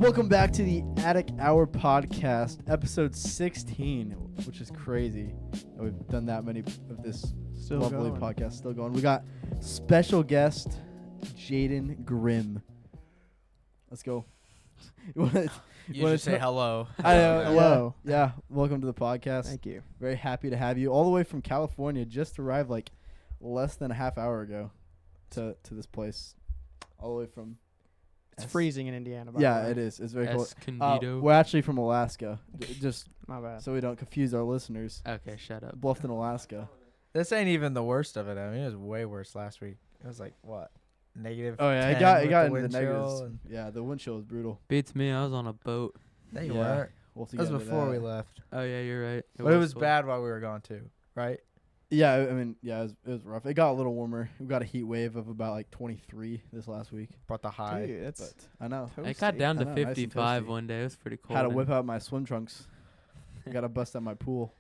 Welcome back to the Attic Hour podcast, episode 16, which is crazy. We've done that many of this Still lovely going. podcast. Still going. We got special guest Jaden Grimm. Let's go. You wanna You should say hello. I know. Hello. Yeah. Welcome to the podcast. Thank you. Very happy to have you all the way from California. Just arrived like less than a half hour ago to this place. All the way from. It's freezing in Indiana. By Yeah, the way. it is. It's very cold. Escondido. We're actually from Alaska. Just My bad. so we don't confuse our listeners. Okay, shut up. Bluffton, Alaska. This ain't even the worst of it. I mean, it was way worse last week. It was like what, negative? Oh yeah, 10 it got with into the wind chill negatives. and- Yeah, the wind chill is brutal. Beats me. I was on a boat. No, you Yeah. weren't. We'll have to That was get into before we that. left. Oh yeah, you're right. But it was cold. bad while we were gone too, right? Yeah, I mean, yeah, it was rough. It got a little warmer. We got a heat wave of about like 23 this last week. Brought the high. Dude, that's But I know. It got down I to know, nice and 55 toasty. one day. It was pretty cold. Had to and- whip out my swim trunks. Got to bust out my pool.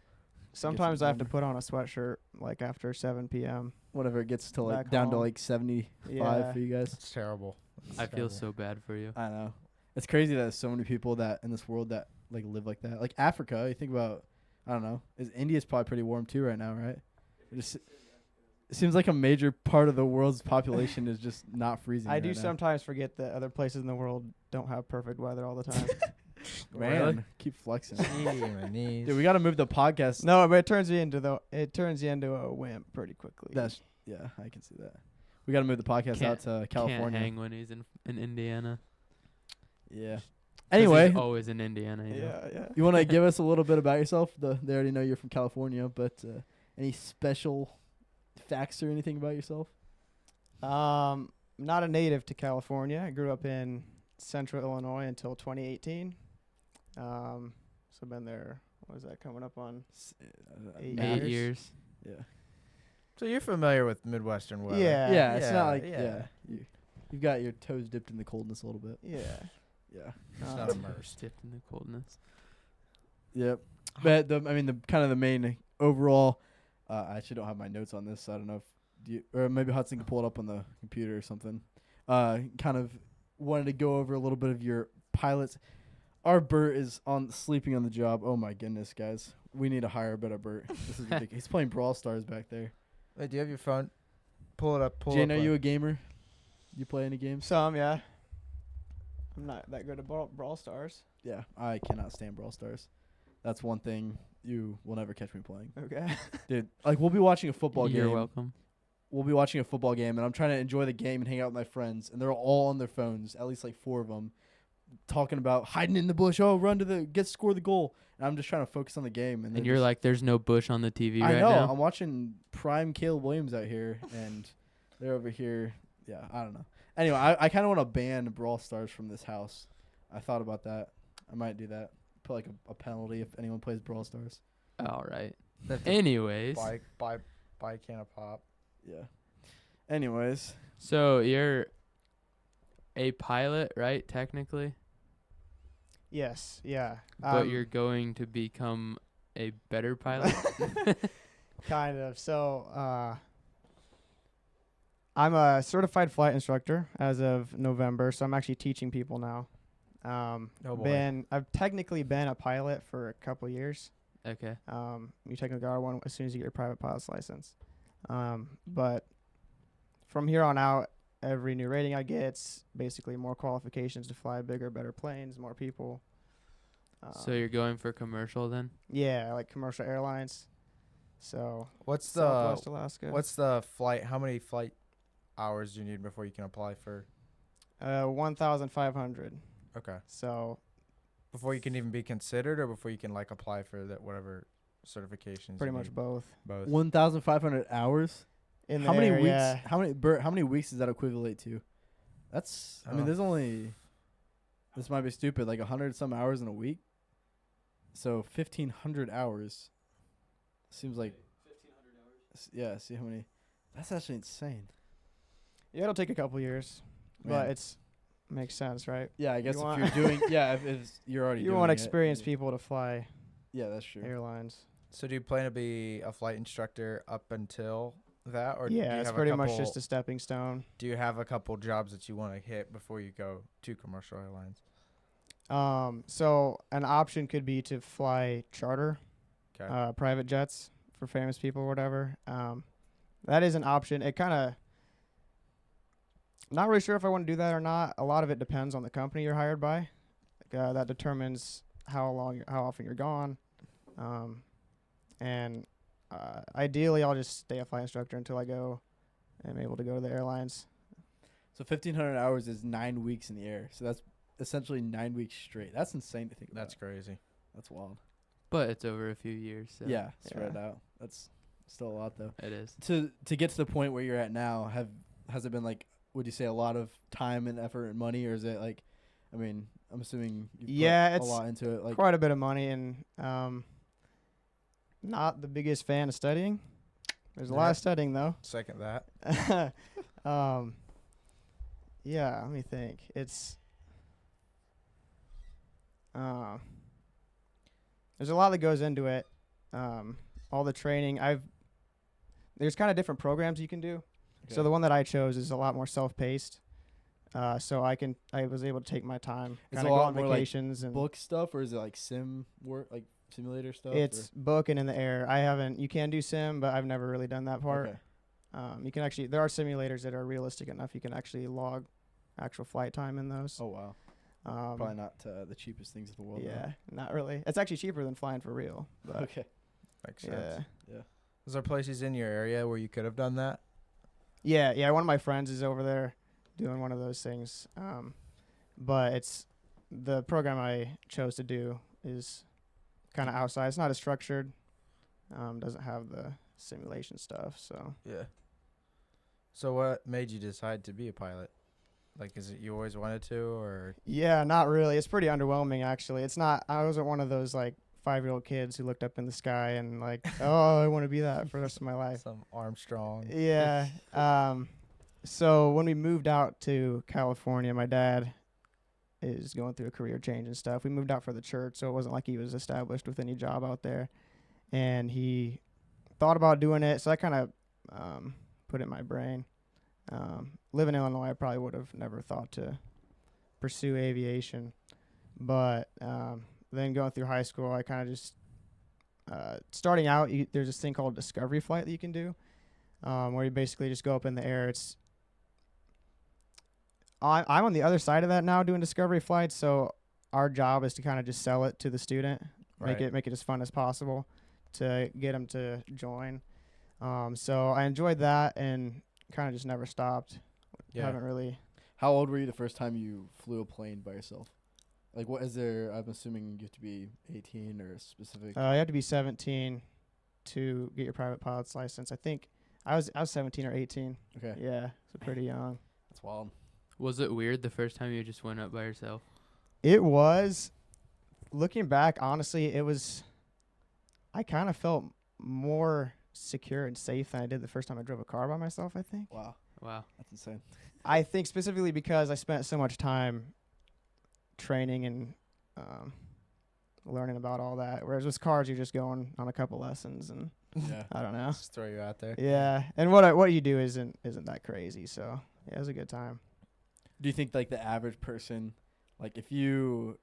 Sometimes I have to warmer. put on a sweatshirt like after 7 p.m. Whenever it gets to like Back down to home. like 75 Yeah. for you guys. It's terrible. It's I feel terrible. so bad for you. I know. It's crazy that there's so many people that in this world that like live like that. Like Africa, you think about, I don't know. India's probably pretty warm too right now, right? It seems like a major part of the world's population is just not freezing. I right do now. sometimes forget that other places in the world don't have perfect weather all the time. Man, Really? keep flexing. Gee, my knees. Dude, we got to move the podcast. No, but it turns you into a wimp pretty quickly. Yeah, I can see that. We got to move the podcast Can't- out to Can't California. hang when he's in Indiana. Yeah. 'Cause Anyway, he's always in Indiana. You know? yeah. you want to give us a little bit about yourself? They already know you're from California, but any special facts or anything about yourself? Not a native to California. I grew up in Central Illinois until 2018. So I've been there. What is that coming up on? 8 8 years. years. Yeah. So you're familiar with Midwestern weather? Yeah. Yeah, it's not like yeah. You've got your toes dipped in the coldness a little bit. Yeah. Yeah. It's not immersed. Dipped in the coldness. Yep. But the main overall. I actually don't have my notes on this. So I don't know if or maybe Hudson can pull it up on the computer or something. Kind of wanted to go over a little bit of your pilots. Our Bert is sleeping on the job. Oh my goodness, guys, we need to hire a better Bert. This is ridiculous. He's playing Brawl Stars back there. Wait, do you have your phone? Pull it up. Jane, are you a gamer? You play any games? Some, yeah. I'm not that good at Brawl Stars. Yeah, I cannot stand Brawl Stars. That's one thing you will never catch me playing. Okay. Dude, like we'll be watching a football You're game. welcome. We'll be watching a football game, and I'm trying to enjoy the game and hang out with my friends, and they're all on their phones, at least like 4 of them, talking about hiding in the bush. Oh, run to score the goal. And I'm just trying to focus on the game. And And you're like, there's no bush on the TV right I know. now. I'm watching prime Caleb Williams out here, and they're over here. Yeah, I don't know. Anyway, I kind of want to ban Brawl Stars from this house. I thought about that. I might do that. Put like a penalty if anyone plays Brawl Stars. All right. That's Anyways, buy a can of pop. Yeah. Anyways. so you're a pilot, right? Technically, Yes. Yeah. but you're going to become a better pilot. kind of. So, I'm a certified flight instructor as of November, so I'm actually teaching people now. Oh, boy. I've technically been a pilot for a couple years. Okay. You technically are one as soon as you get your private pilot's license. But from here on out, every new rating I get, it's basically more qualifications to fly bigger, better planes, more people. So you're going for commercial then? Yeah, like commercial airlines. So What's Southwest Alaska. What's the flight? How many flight hours do you need before you can apply for? 1,500. Okay. So Before you can even be considered, or before you can like apply for that whatever certifications. pretty you much need? both. Both. 1,500 hours. In How many there, weeks? Yeah. How many weeks does that equivalent to? That's. I mean, Oh. there's only. This might be stupid. Like 100 some hours in a week. So 1,500 hours. Seems like. 1,500 hours. Yeah. See how many. That's actually insane. Yeah, it'll take a couple years, Man. but it's makes sense, right? Yeah, I guess if want- you're doing. Yeah, if it's, you're already. You doing want it, experienced people to fly Yeah, that's true. airlines. So do you plan to be a flight instructor up until that, or do you Yeah, it's have pretty a much couple, just a stepping stone. Do you have a couple jobs that you want to hit before you go to commercial airlines? So an option could be to fly charter, Okay. private jets for famous people or whatever. That is an option. It kind of, not really sure if I want to do that or not. A lot of it depends on the company you're hired by. That determines how often you're gone. And ideally, I'll just stay a flight instructor until I go am able to go to the airlines. So 1,500 hours is 9 weeks in the air. So that's essentially 9 weeks straight. That's insane to think about. That's crazy. That's wild. But it's over a few years. So Yeah, spread Yeah. out. That's still a lot though. it is. To get to the point where you're at now, has it been like, would you say a lot of time and effort and money, or is it like, I mean, I'm assuming you Yeah, put it's a lot into it. Like, Quite a bit of money, and not the biggest fan of studying. There's a lot Yeah. of studying though. Second that. Yeah, let me think. It's there's a lot that goes into it. All the training. There's kind of different programs you can do. So okay. the one that I chose is a lot more self-paced. So I was able to take my time, Is kind it of a go lot on more like vacations and book stuff, or is it like sim work, like simulator stuff? it's booking in the air. You can do sim, but I've never really done that or? part. Okay. You can actually, there are simulators that are realistic enough. You can actually log actual flight time in those. Oh wow. Probably not the cheapest things in the world. though. Yeah, not really. It's actually cheaper than flying for real. But Okay. Makes sense. yeah. Is there places in your area where you could have done that? Yeah. One of my friends is over there doing one of those things. But it's the program I chose to do is kind of outside. It's not as structured. Doesn't have the simulation stuff. So Yeah. So what made you decide to be a pilot? Like, is it you always wanted to, or yeah, not really. It's pretty underwhelming actually. It's not. I wasn't one of those like 5-year-old kids who looked up in the sky and like, oh, I want to be that for the rest of my life. some Armstrong? Yeah. So when we moved out to California, my dad is going through a career change and stuff. We moved out for the church, so it wasn't like he was established with any job out there. And he thought about doing it, so I kind of put it in my brain. Living in Illinois, I probably would have never thought to pursue aviation. But then going through high school, I kind of just starting out, there's this thing called discovery flight that you can do, where you basically just go up in the air. I'm on the other side of that now doing discovery flights, so our job is to kind of just sell it to the student, Right. make it as fun as possible to get them to join. So I enjoyed that and kind of just never stopped. Yeah. Haven't really. How old were you the first time you flew a plane by yourself? Like, what is there? I'm assuming you have to be 18 or a specific. You have to be 17 to get your private pilot's license. I think I was 17 or 18. Okay. Yeah, so pretty young. That's wild. Was it weird the first time you just went up by yourself? It was. Looking back, honestly, I kind of felt more secure and safe than I did the first time I drove a car by myself, I think. Wow. Wow. That's insane. I think specifically because I spent so much time training and learning about all that. Whereas with cars, you're just going on a couple lessons and Yeah. I don't know. Just throw you out there. Yeah, and what you do isn't that crazy. So yeah, it was a good time. Do you think like the average person, like if you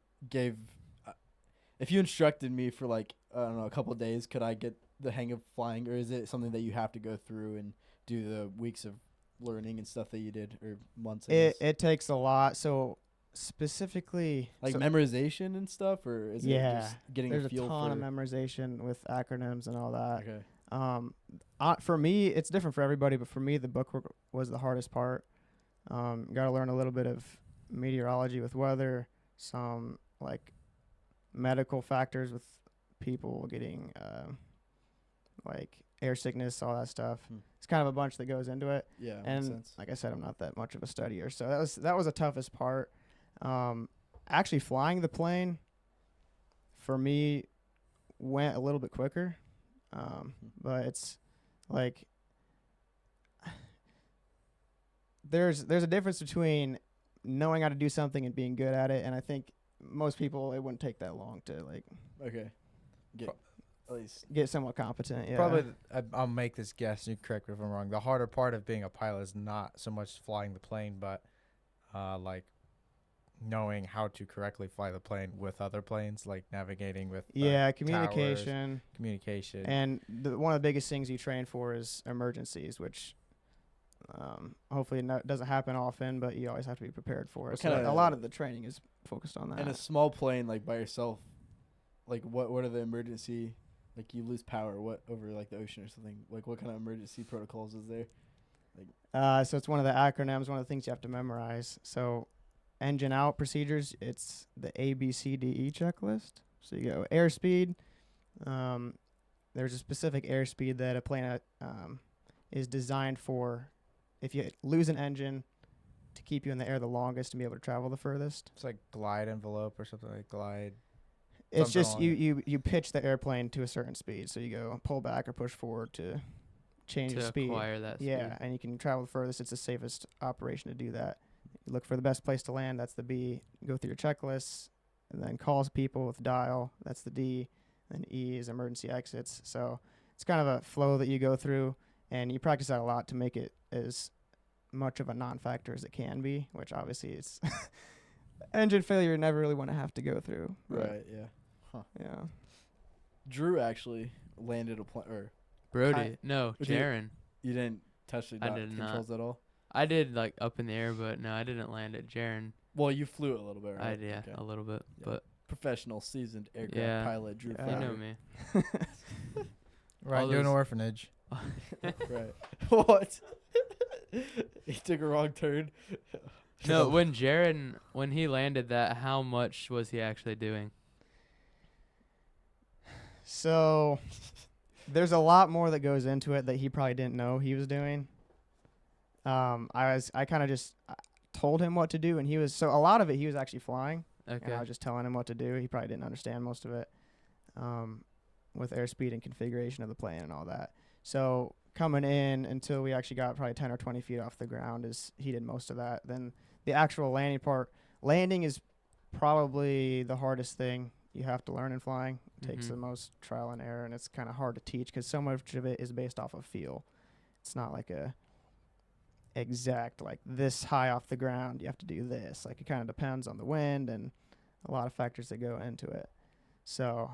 instructed me for like, I don't know, a couple of days, could I get the hang of flying, or is it something that you have to go through and do the weeks of learning and stuff that you did, or months? I guess? It takes a lot. So specifically, Like so memorization and stuff, or is it Yeah, just getting there's a a feel ton for? of memorization with acronyms and all that. Okay. For me, it's different for everybody, but for me, the book work was the hardest part. Got to learn a little bit of meteorology with weather, some like medical factors with people getting like air sickness, all that stuff. It's kind of a bunch that goes into it. Yeah, makes And sense. like I said, I'm not that much of a studier, so that was the toughest part. Actually, flying the plane for me went a little bit quicker, but it's like there's a difference between knowing how to do something and being good at it, and I think most people it wouldn't take that long to like Okay. At least. get somewhat competent. Yeah, Probably, I'll make this guess. You correct me if I'm wrong. The harder part of being a pilot is not so much flying the plane, but like knowing how to correctly fly the plane with other planes, like navigating with Yeah, towers, communication. communication. And one of the biggest things you train for is emergencies, which hopefully doesn't happen often, but you always have to be prepared for it. What So kinda- a lot of the training is focused on that. In a small plane, like by yourself, like what are the emergency? Like you lose power, what over like the ocean or something? Like what kind of emergency protocols is there? So it's one of the acronyms, one of the things you have to memorize. So engine out procedures, it's the ABCDE checklist. So you go airspeed. There's a specific airspeed that a plane is designed for. If you lose an engine, to keep you in the air the longest and be able to travel the furthest. It's like glide envelope or something like glide. It's Something just along you pitch the airplane to a certain speed. So you go pull back or push forward to change the To speed. acquire that Yeah, speed. and you can travel the furthest. It's the safest operation to do that. You look for the best place to land. That's the B. Go through your checklists, and then calls people with dial. That's the D. And E is emergency exits. So it's kind of a flow that you go through, and you practice that a lot to make it as much of a non-factor as it can be. Which obviously it's engine failure. You never really want to have to go through. but Right. Yeah. Yeah. Drew actually landed a plane, or Brody, no, Would you- Jaron. you didn't touch the I dot did not. controls at all. I did like up in the air, but no, I didn't land at Jaron. Well, you flew it a little bit, right? Yeah, Okay. a little bit, Yeah. but Professional, seasoned aircraft Yeah. pilot Drew. Yeah. you Fowler. know me. Right, All do an those- orphanage. Right. What? He took a wrong turn. No, when he landed that, how much was he actually doing? So there's a lot more that goes into it that he probably didn't know he was doing. I kind of just told him what to do, and so a lot of it he was actually flying, and Okay. I was just telling him what to do. He probably didn't understand most of it, with airspeed and configuration of the plane and all that. So coming in until we actually got probably 10 or 20 feet off the ground he did most of that. Then the actual landing is probably the hardest thing you have to learn in flying. It takes Mhm. the most trial and error, and it's kind of hard to teach because so much of it is based off of feel. It's not like a exact like this high off the ground you have to do this. Like it kind of depends on the wind and a lot of factors that go into it. So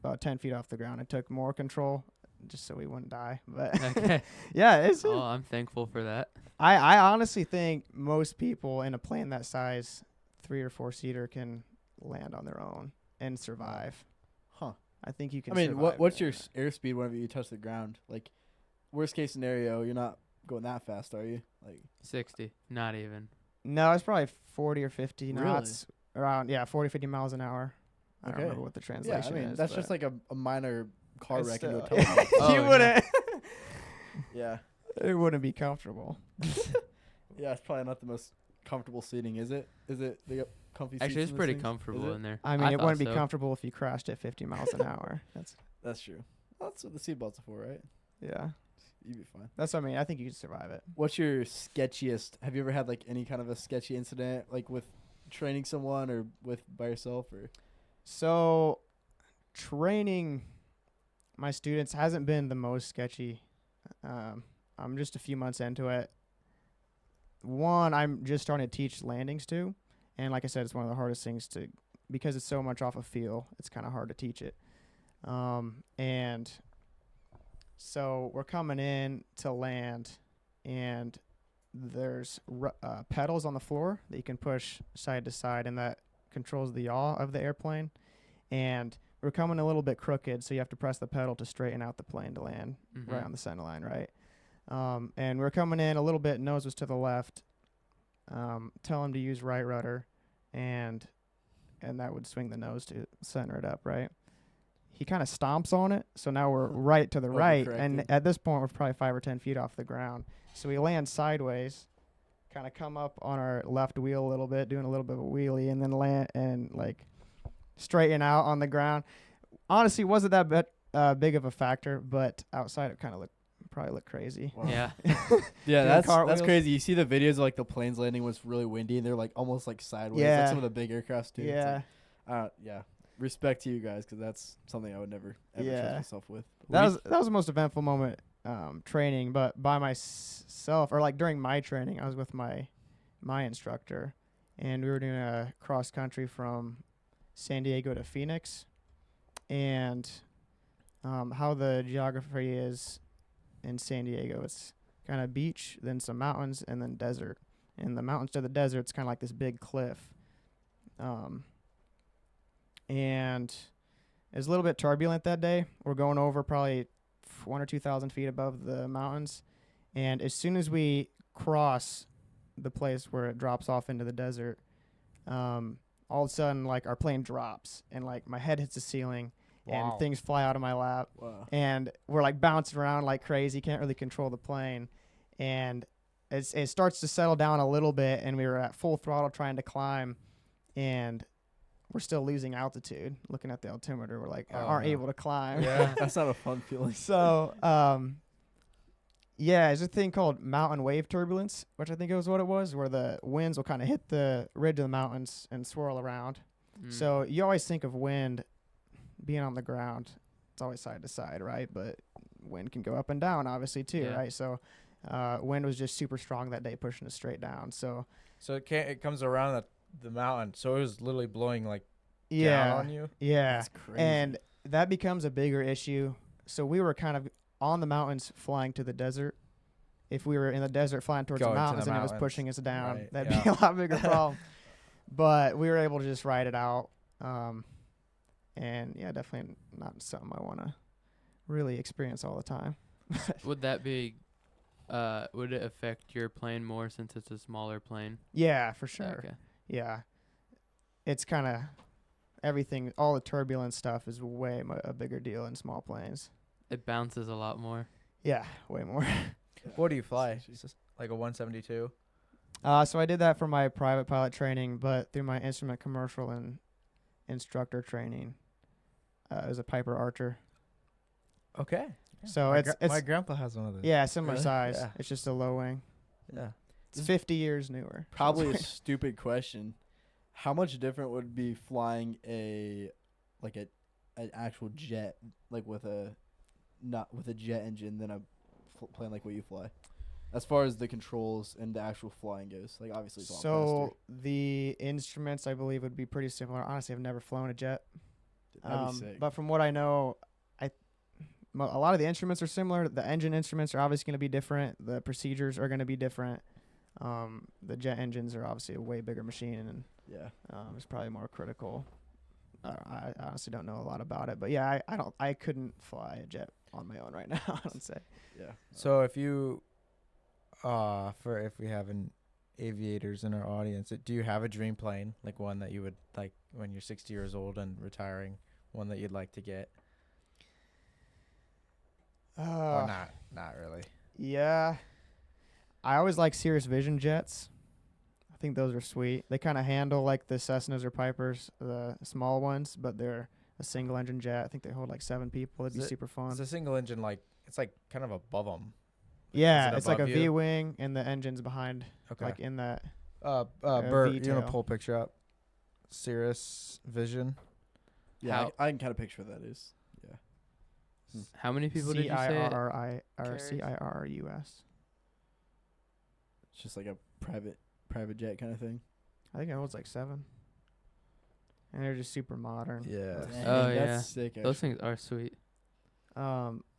about 10 feet off the ground, I took more control just so we wouldn't die. But Okay. yeah, it's Oh, I'm thankful for that. I honestly think most people in a plane that size, 3 or 4 seater, can land on their own and survive. Huh. I think you can. I mean, survive what's doing your airspeed whenever you touch the ground? Like, worst case scenario, you're not going that fast, are you? Like, 60, not even. that? No, it's probably 40 or 50 Really? knots. Around 40, 50 miles an hour. I don't Okay. remember what the yeah, translation I mean, is. that's but just like a minor car it's wreck into a still- telephone. Oh, you yeah. wouldn't. Yeah. It wouldn't be comfortable. Yeah, it's probably not the most comfortable seating, is it? Is it? They got comfy seats Actually, it's in these pretty things? comfortable Is it? in there. I mean, it thought wouldn't be so. comfortable if you crashed at 50 miles an hour. That's true. Well, that's what the seatbelts are for, right? Yeah. You'd be fine. That's what I mean. I think you could survive it. What's your sketchiest? Have you ever had like any kind of a sketchy incident, like with training someone or with by yourself or? So, training my students hasn't been the most sketchy. I'm just a few months into it. One, I'm just starting to teach landings too, and like I said, it's one of the hardest things because it's so much off of feel. It's kind of hard to teach it. And so we're coming in to land, and there's pedals on the floor that you can push side to side, and that controls the yaw of the airplane. And we're coming a little bit crooked, so you have to press the pedal to straighten out the plane to land right Mhm. on the center line, right? And we're coming in a little bit, nose was to the left. Tell him to use right rudder, and that would swing the nose to center it up, right? He kind of stomps on it, so now we're right to the right, and Overcorrected. at this point we're probably 5 or 10 feet off the ground. So we land sideways, kind of come up on our left wheel a little bit, doing a little bit of a wheelie, and then land and like straighten out on the ground. Honestly, wasn't that big of a factor, but outside it kind of probably looked crazy. Wow. Yeah. Yeah, Doing that's cartwheels. crazy. You see the videos of like the planes landing was really windy and they're like almost like sideways. Like Yeah. some of the big aircrafts do. It's Yeah. like, yeah. Respect to you guys because that's something I would never ever Yeah. trust myself with. That was the most eventful moment training, but by myself or like during my training, I was with my my instructor, and we were doing a cross country from San Diego to Phoenix. And how the geography is in San Diego, it's kind of beach, then some mountains, and then desert. And the mountains to the desert, it's kind of like this big cliff. And it was a little bit turbulent that day. We're going over probably 1,000 or 2,000 feet above the mountains. And as soon as we cross the place where it drops off into the desert, all of a sudden, like, our plane drops, and like my head hits the ceiling, Wow. and things fly out of my lap, Wow. and we're like bouncing around like crazy. Can't really control the plane, and it starts to settle down a little bit, and we were at full throttle trying to climb, and we're still losing altitude. Looking at the altimeter, we're like, Oh, aren't no. able to climb. Yeah. That's not a fun feeling. So, yeah, there's a thing called mountain wave turbulence, which I think it was what it was, where the winds will kind of hit the ridge of the mountains and swirl around. Mm. So you always think of wind being on the ground. It's always side to side, right? But wind can go up and down, obviously, too, Yeah. right? So wind was just super strong that day, pushing us straight down. So, So it comes around the mountain. So it was literally blowing like yeah. down on you. Yeah. That's crazy. And that becomes a bigger issue. So we were kind of on the mountains flying to the desert. If we were in the desert flying towards Going the to the mountains and it was mountains. pushing us down, Right, that'd yeah. be a lot bigger problem. But we were able to just ride it out. And yeah, definitely not something I want to really experience all the time. Would that be? Would it affect your plane more since it's a smaller plane? Yeah, for sure. Okay. Yeah. It's kind of everything, all the turbulence stuff is way a bigger deal in small planes. It bounces a lot more. Yeah, way more. What do you fly? It's just like a 172. So I did that for my private pilot training, but through my instrument commercial and instructor training, it was a Piper Archer. Okay. So my it's my grandpa has one of those. yeah, similar Really? size. Yeah. It's just a low wing. Yeah. It's 50 years newer. Probably a stupid question. How much different would it be flying an actual jet, like with a jet engine, than a plane like what you fly, as far as the controls and the actual flying goes? Like, obviously it's a lot So the instruments, I believe, would be pretty similar. Honestly, I've never flown a jet. faster. That'd be sick. But from what I know, a lot of the instruments are similar. The engine instruments are obviously going to be different. The procedures are going to be different. The jet engines are obviously a way bigger machine, and Yeah. it's probably more critical. I honestly don't know a lot about it, but yeah, I couldn't fly a jet on my own right now. I don't say. Yeah. So if you, if we have aviators in our audience, do you have a dream plane, like one that you would like when you're 60 years old and retiring, one that you'd like to get? Or not really. Yeah. I always like Cirrus Vision jets. I think those are sweet. They kind of handle like the Cessnas or Pipers, the small ones, but they're a single engine jet. I think they hold like 7 people. It'd be Is it- super fun. It's a single engine, like it's like kind of above them. Yeah, is it it's like a above you? V-wing, and the engine's behind, Okay. like in that. Bert, you V-tail. want to pull a picture up? Cirrus Vision. Yeah, How- I can kind of picture what that is. Yeah. How many people did you say? CIRRUS. It's just like a private jet kind of thing. I think it holds like 7. And they're just super modern. Yeah. Dang, Oh, that's yeah. sick. Those actually. things are sweet.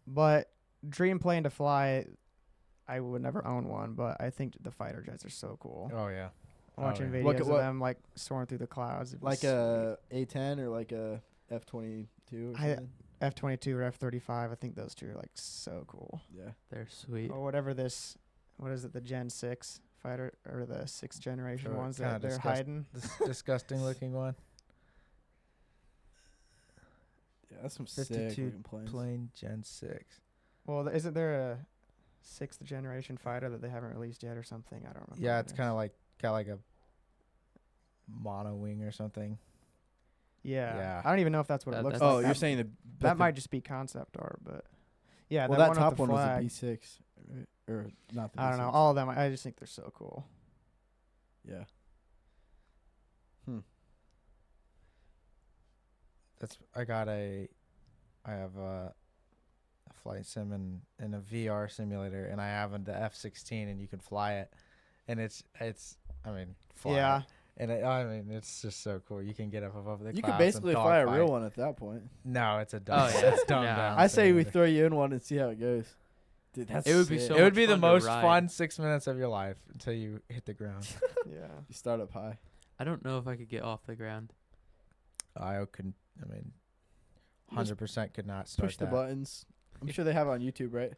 But dream plane to fly, I would never own one, but I think the fighter jets are so cool. Oh yeah. Watching yeah. videos What- of what- them like soaring through the clouds. Like a A10 or like a F-22 or I- something. F-22 or F-35. I think those two are like so cool. Yeah. They're sweet. Or whatever this, what is it, the Gen 6 fighter or the 6th generation Sure, ones kinda that they're disgust- hiding. This disgusting looking one. Yeah, that's some sick 52 looking planes. Plane Gen 6. Well, isn't there a 6th generation fighter that they haven't released yet or something? I don't remember. Yeah, what it's it kind is. of like got like a mono wing or something. Yeah. Yeah. I don't even know if that's what it That- looks that's- Oh, like. you're That- saying that might just be concept art, but yeah, well, that that one top with the one was flag. a B6, right? Or not the I don't know. B6. All of them, I just think they're so cool. Yeah. I have a flight sim and a VR simulator, and I have the F-16, and you can fly it, and it's I mean, fly. Yeah. And I mean, it's just so cool. You can get up above the clouds. You could and basically fly a real dogfight. one at that point. No, it's a dumb. Oh, yeah. It's dumbed Nah. down. I say we simulator. throw you in one and see how it goes. Dude, that's It would be sick. so It would much be the fun to most ride. fun 6 minutes of your life until you hit the ground. Yeah. You start up high. I don't know if I could get off the ground. I could. I mean, Just 100% could not start Push the that. buttons. I'm sure they have it on YouTube, right?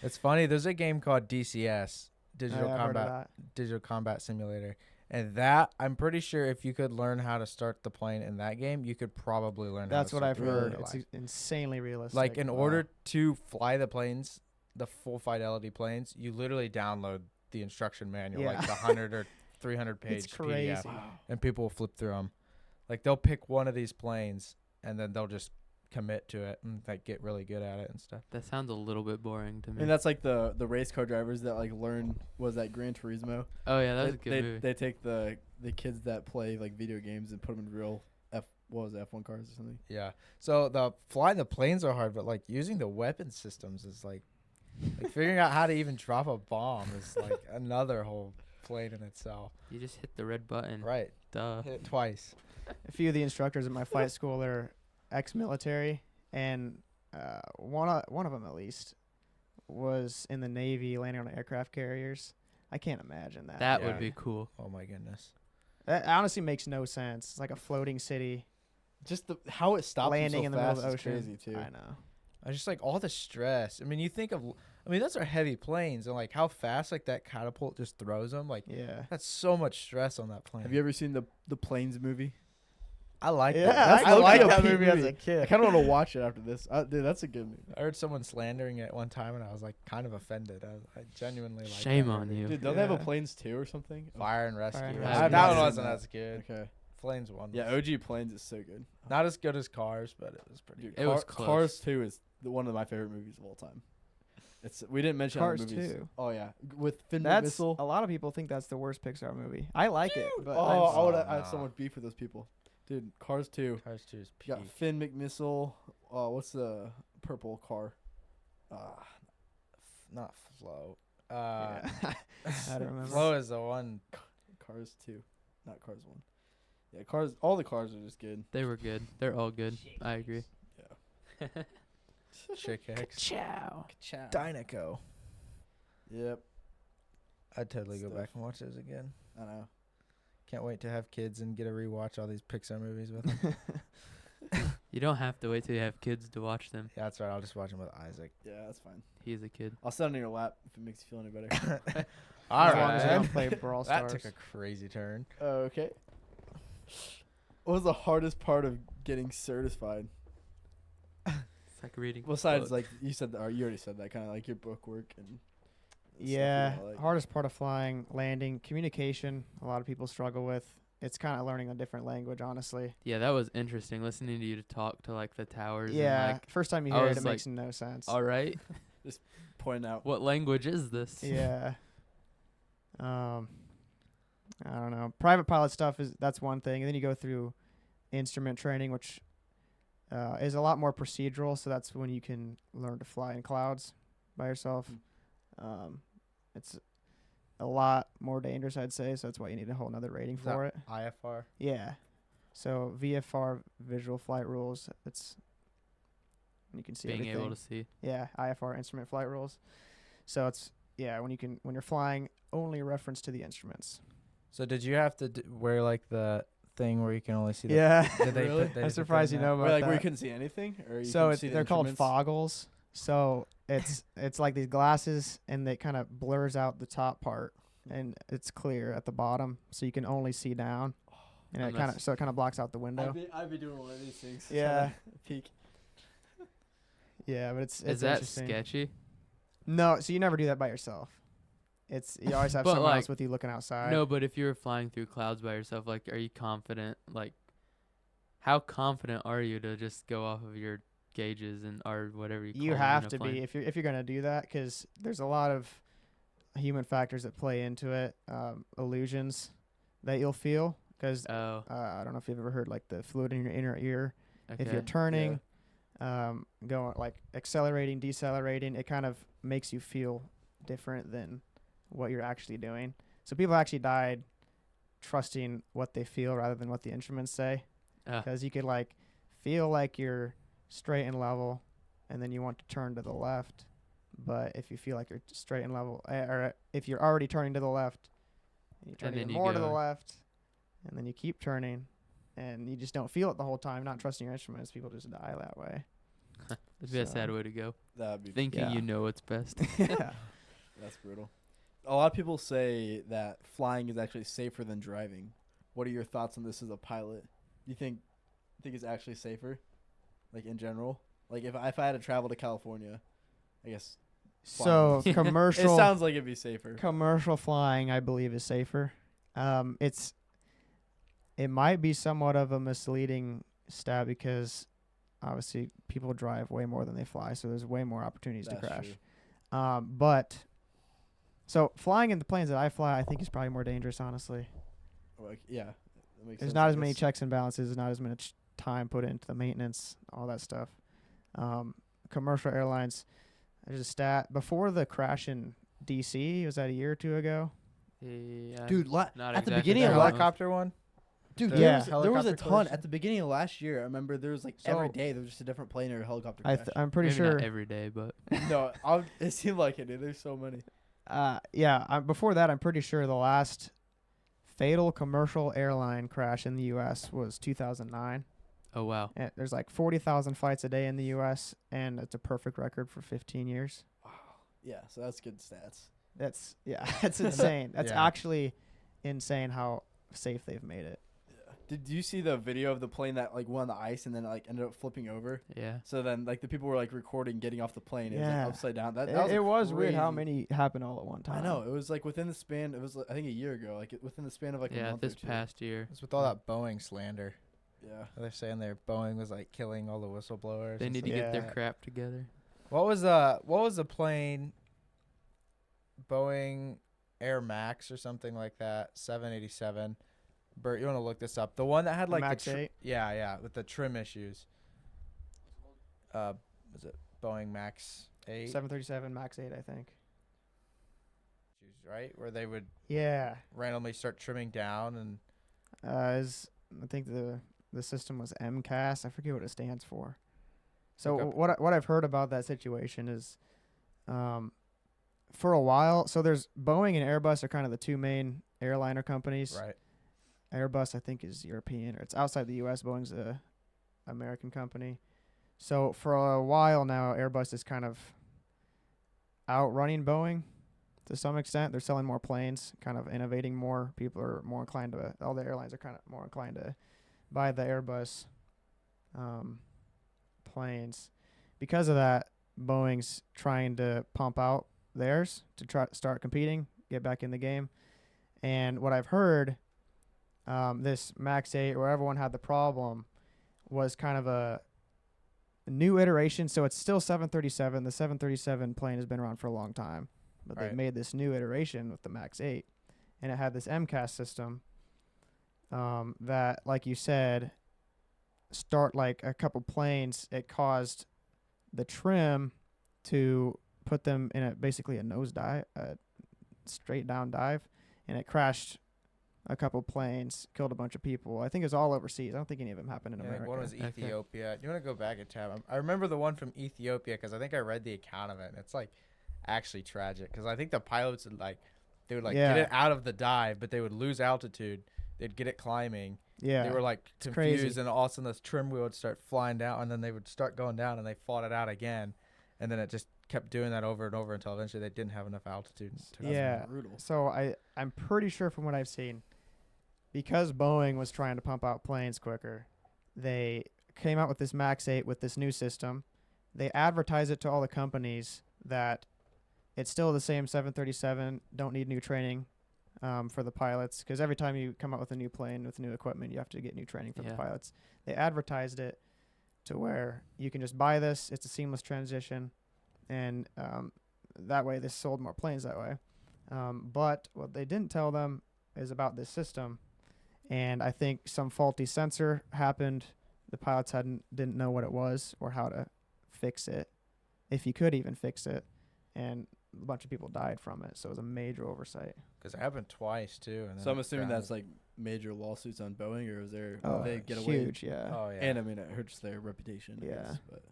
It's funny. There's a game called DCS, Digital I've heard of Combat that. Digital Combat Simulator, and that I'm pretty sure if you could learn how to start the plane in that game, you could probably learn. That's how what to I've start the plane heard. in It's real life. insanely realistic. Like in Wow. order to fly the planes, the full fidelity planes, you literally download the instruction manual, Yeah. like the 100 or 300 page It's crazy. PDF, and people will flip through them. Like they'll pick one of these planes and then they'll just commit to it and like get really good at it and stuff. That sounds a little bit boring to me. And that's like the race car drivers that like learn. Was that Gran Turismo? Oh yeah, that was a they, good they, movie. they take the kids that play like video games and put them in real F1 cars or something. Yeah. So the flying the planes are hard, but like using the weapon systems is like figuring out how to even drop a bomb is like another whole plane in itself. You just hit the red button. Right. Duh. Hit it twice. A few of the instructors at my flight school are ex-military, and one of them at least was in the Navy, landing on aircraft carriers. I can't imagine that. That Yeah. would be cool. Oh my goodness. That honestly makes no sense. It's like a floating city Just how it stops landing so in the middle fast of the is ocean. crazy too. I know. I just like all the stress. I mean, you think of, I mean, those are heavy planes, and like how fast like that catapult just throws them. Like Yeah. that's so much stress on that plane. Have you ever seen the Planes movie? I like Yeah, that. I like that that movie as movie. a kid. I kind of want to watch it after this. Dude, that's a good movie. I heard someone slandering it one time, and I was like kind of offended. I genuinely like. Shame that on movie. you. Dude, don't they have a Yeah. Planes 2 or something? Fire and Rescue. Fire and Rescue. That I've one not wasn't seen as good. Okay. Planes one. Yeah, was OG Planes is so good. not as good as Cars, but it was pretty. Dude, good. It was close. Cars 2 is one of my favorite movies of all time. We didn't mention Cars other movies. 2. Oh yeah, with Finn That's McMissile. a lot of people think that's the worst Pixar movie. I like it, but Oh, I'm I have nah. so much beef with those people. Dude, Cars 2. Cars 2 is You got peak. Finn McMissile. What's the purple car? Not Flow. yeah. I don't remember. Flow is the one. Cars 2, not Cars 1. Yeah, Cars. All the cars are just good. They were good. They're all good. I agree. Chick X. Ciao. Dynaco. Yep, I'd totally go Stuff. back and watch those again. I know. Can't wait to have kids and get to rewatch all these Pixar movies with them. You don't have to wait till you have kids to watch them. Yeah, that's right. I'll just watch them with Isaac. Yeah, that's fine. He's a kid. I'll sit on your lap if it makes you feel any better. All As long as you right. don't play Brawl That Stars. took a crazy turn. Okay. What was the hardest part of getting certified? It's like reading. a Besides, book. like you said, or you already said that, kind of like your book work and. stuff you Yeah, know, like- hardest part of flying, landing, communication. A lot of people struggle with. It's kind of learning a different language, honestly. Yeah, that was interesting listening to you to talk to like the towers. Yeah, And, like, first time you I hear it, was it like, makes no sense. all right, Pointing out. what language is this? Yeah. I don't know. Private pilot stuff that's one thing, and then you go through instrument training, which is a lot more procedural. So that's when you can learn to fly in clouds by yourself. It's a lot more dangerous, I'd say. So that's why you need a whole nother rating Is that for it. IFR. Yeah. So VFR, visual flight rules. It's you can see Being everything. able to see. Yeah, IFR, instrument flight rules. So it's when you're flying, only reference to the instruments. So did you have to wear like the thing where you can only see the Yeah. Did they Really? put, they I'm put surprised that you in know that? about Where, like where you that. couldn't see anything, or you So couldn't it's see the they're called instruments? foggles. So it's like these glasses, and it kind of blurs out the top part, and it's clear at the bottom, so you can only see down, and it Unless- kind of blocks out the window. I'd be doing one of these things. Yeah. Peak. Yeah, but it's Is that interesting. sketchy? No, so you never do that by yourself. You always have But, someone else like, with you looking outside. No, but if you're flying through clouds by yourself, like, are you confident? Like, how confident are you to just go off of your gauges and or whatever you? You call them in have a to plane? be if you're gonna do that, because there's a lot of human factors that play into it, illusions that you'll feel. Because Oh, I don't know if you've ever heard like the fluid in your inner ear. okay. If you're turning, going like accelerating, decelerating, it kind of makes you feel different than what you're actually doing. So people actually died trusting what they feel rather than what the instruments say, because you could like feel like you're straight and level, and then you want to turn to the left, but if you feel like you're straight and level, or if you're already turning to the left, and you turn And then even you more to the go- left, and then you keep turning, and you just don't feel it the whole time, not trusting your instruments, people just die that way. That'd be a sad So- way to go. That'd be Thinking Yeah. you know what's best. Yeah. That's brutal. A lot of people say that flying is actually safer than driving. What are your thoughts on this as a pilot? Do you think it's actually safer, like in general? Like if I had to travel to California, I guess So It commercial sounds like it'd be safer. commercial flying, I believe, is safer. It might be somewhat of a misleading stat because obviously people drive way more than they fly, so there's way more opportunities That's to crash. true. But so flying in the planes that I fly, I think is probably more dangerous. Honestly, Like, yeah, that makes there's sense, not I as many guess. checks and balances, not as much time put into the maintenance, all that stuff. Commercial airlines, there's a stat before the crash in DC. Was that a year or two ago? Yeah. Dude, Not at the exactly beginning The of sure. helicopter one. dude, The there Yeah. was a helicopter ton collision? at the beginning of last year. I remember there was like So- every day there was just a different plane or a helicopter crash. I'm pretty Maybe sure. not every day, but No, it seemed like it. Dude. There's so many. Before that, I'm pretty sure the last fatal commercial airline crash in the U.S. was 2009. oh wow. And there's like 40,000 flights a day in the U.S., and it's a perfect record for 15 years. Yeah, so that's good stats. That's insane. That's Yeah. actually insane how safe they've made it. Did you see the video of the plane that like went on the ice and then like ended up flipping over? Yeah. So then like the people were like recording getting off the plane. It was Yeah. like upside down. That It was weird how crazy- many happened all at one time. I know. It was like within the span. It was like, I think a year ago. Like within the span of like a Yeah. month This or two. past year. It's with all that Boeing slander. Yeah. They're saying their Boeing was like killing all the whistleblowers. They and need to stuff. get their Yeah. crap together. What was the plane? Boeing Air Max or something like that. 787. Bert, you want to look this up? The one that had The like Max the 8? yeah, with the trim issues. Was it Boeing Max 8? 737 Max 8, I think. Right, where they would Yeah. randomly start trimming down and I think the system was MCAS. I forget what it stands for. So Look up- what I've heard about that situation is, for a while, so there's Boeing and Airbus are kind of the two main airliner companies. right. Airbus, I think, is European, or it's outside the U.S. Boeing's a American company. So for a while now, Airbus is kind of outrunning Boeing to some extent. They're selling more planes, kind of innovating more. People are more inclined to, all the airlines are kind of more inclined to buy the Airbus planes. Because of that, Boeing's trying to pump out theirs to try start competing, get back in the game. And what I've heard, this Max 8, where everyone had the problem, was kind of a new iteration. So it's still 737. The 737 plane has been around for a long time, but they've Right. made this new iteration with the Max 8, and it had this MCAS system that, like you said, start like a couple planes. It caused the trim to put them in basically a nose dive, a straight down dive, and it crashed a couple planes, killed a bunch of people. I think it was all overseas. I don't think any of them happened in I think America. one was Okay. Ethiopia. You want to go back and tab? I remember the one from Ethiopia because I think I read the account of it. And it's like actually tragic because I think the pilots would they would Yeah. get it out of the dive, but they would lose altitude. They'd get it climbing. Yeah, They were like it's crazy. confused, and all of a sudden the trim wheel would start flying down, and then they would start going down, and they fought it out again, and then it just kept doing that over and over until eventually they didn't have enough altitude. and took off. Yeah. Brutal. So I'm pretty sure from what I've seen, because Boeing was trying to pump out planes quicker, they came out with this Max 8 with this new system. They advertise it to all the companies that it's still the same 737, don't need new training for the pilots, because every time you come out with a new plane with new equipment, you have to get new training for the Yeah. pilots. They advertised it to where you can just buy this. It's a seamless transition, and that way they sold more planes that way. But what they didn't tell them is about this system, and I think some faulty sensor happened. The pilots didn't know what it was or how to fix it, if you could even fix it, and a bunch of people died from it, so it was a major oversight. Because it happened twice too. And then So I'm it assuming that's grounded. like major lawsuits on Boeing, or is there Oh, they get away? huge, yeah. Oh yeah. And I mean, it hurts their reputation. I Yeah. guess, but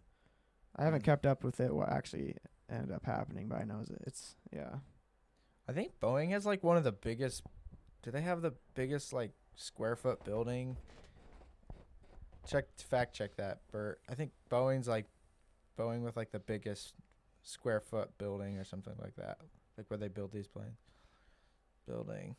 I haven't Mm. kept up with it. What actually ended up happening, but I know it's yeah. I think Boeing has like one of the biggest. Do they have the biggest like square foot building? Fact check that, Bert. I think Boeing's like Boeing with like the biggest square foot building or something like that. Like where they build these planes. Building.